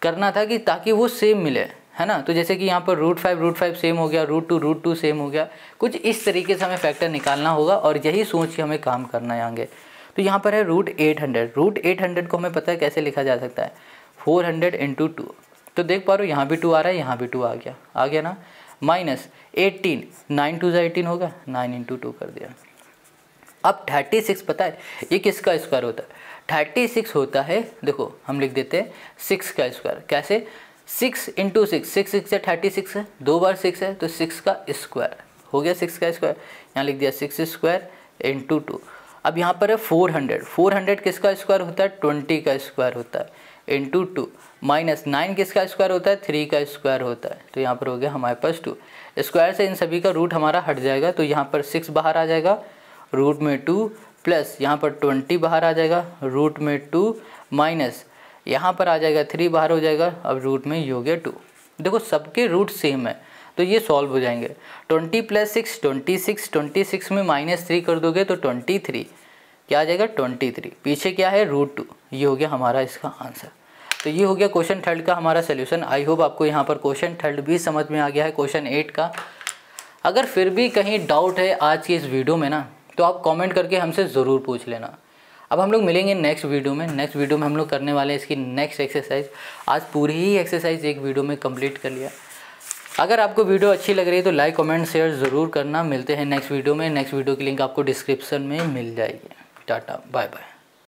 करना था कि ताकि वो सेम मिले। है ना। तो जैसे कि यहाँ पर √5 सेम हो गया, √2 सेम हो गया, कुछ इस तरीके से हमें फैक्टर निकालना होगा और यही सोच के हमें काम करना है आगे। तो यहाँ पर है √800 को हमें पता है कैसे लिखा जा सकता है, 400 × 2। तो देख पा रहे हो यहाँ भी 2 आ रहा है, यहाँ भी 2 आ गया ना। माइनस 18, 9 2 18 होगा, 9 × 2 कर दिया। अब 36 पता है ये किसका स्क्वायर होता है, 36 होता है, देखो हम लिख देते हैं 6 का स्क्वायर। कैसे, 6 × 6, 6 से 36 है, 2 बार 6 है तो 6 का स्क्वायर हो गया, 6 का स्क्वायर। यहाँ लिख दिया 6 स्क्वायर × 2। अब यहाँ पर है 400 किसका स्क्वायर होता है, 20 का स्क्वायर होता है, × 2। माइनस 9 किसका स्क्वायर होता है, 3 का स्क्वायर होता है। तो यहाँ पर हो गया हमारे पास 2 स्क्वायर से इन सभी का रूट हमारा हट जाएगा। तो यहाँ पर 6 बाहर आ जाएगा, रूट में 2 प्लस यहाँ पर 20 बाहर आ जाएगा, रूट में 2 माइनस यहाँ पर आ जाएगा 3 बाहर हो जाएगा, अब रूट में ये हो गया 2। देखो सबके रूट सेम है तो ये सॉल्व हो जाएंगे। 20 + 6 26 में -3 कर दोगे तो 23 क्या आ जाएगा, 23। पीछे क्या है, √2। ये हो गया हमारा इसका आंसर। तो ये हो गया क्वेश्चन 3 का हमारा सोल्यूशन। आई होप आपको यहाँ पर क्वेश्चन 3 भी समझ में आ गया है क्वेश्चन 8 का। अगर फिर भी कहीं डाउट है आज की इस वीडियो में ना, तो आप कमेंट करके हमसे ज़रूर पूछ लेना। अब हम लोग मिलेंगे नेक्स्ट वीडियो में हम लोग करने वाले हैं इसकी नेक्स्ट एक्सरसाइज। आज पूरी ही एक्सरसाइज एक वीडियो में कंप्लीट कर लिया। अगर आपको वीडियो अच्छी लग रही है तो लाइक कमेंट शेयर ज़रूर करना। मिलते हैं नेक्स्ट वीडियो में। नेक्स्ट वीडियो की लिंक आपको डिस्क्रिप्शन में मिल जाएगी। Tata bye bye.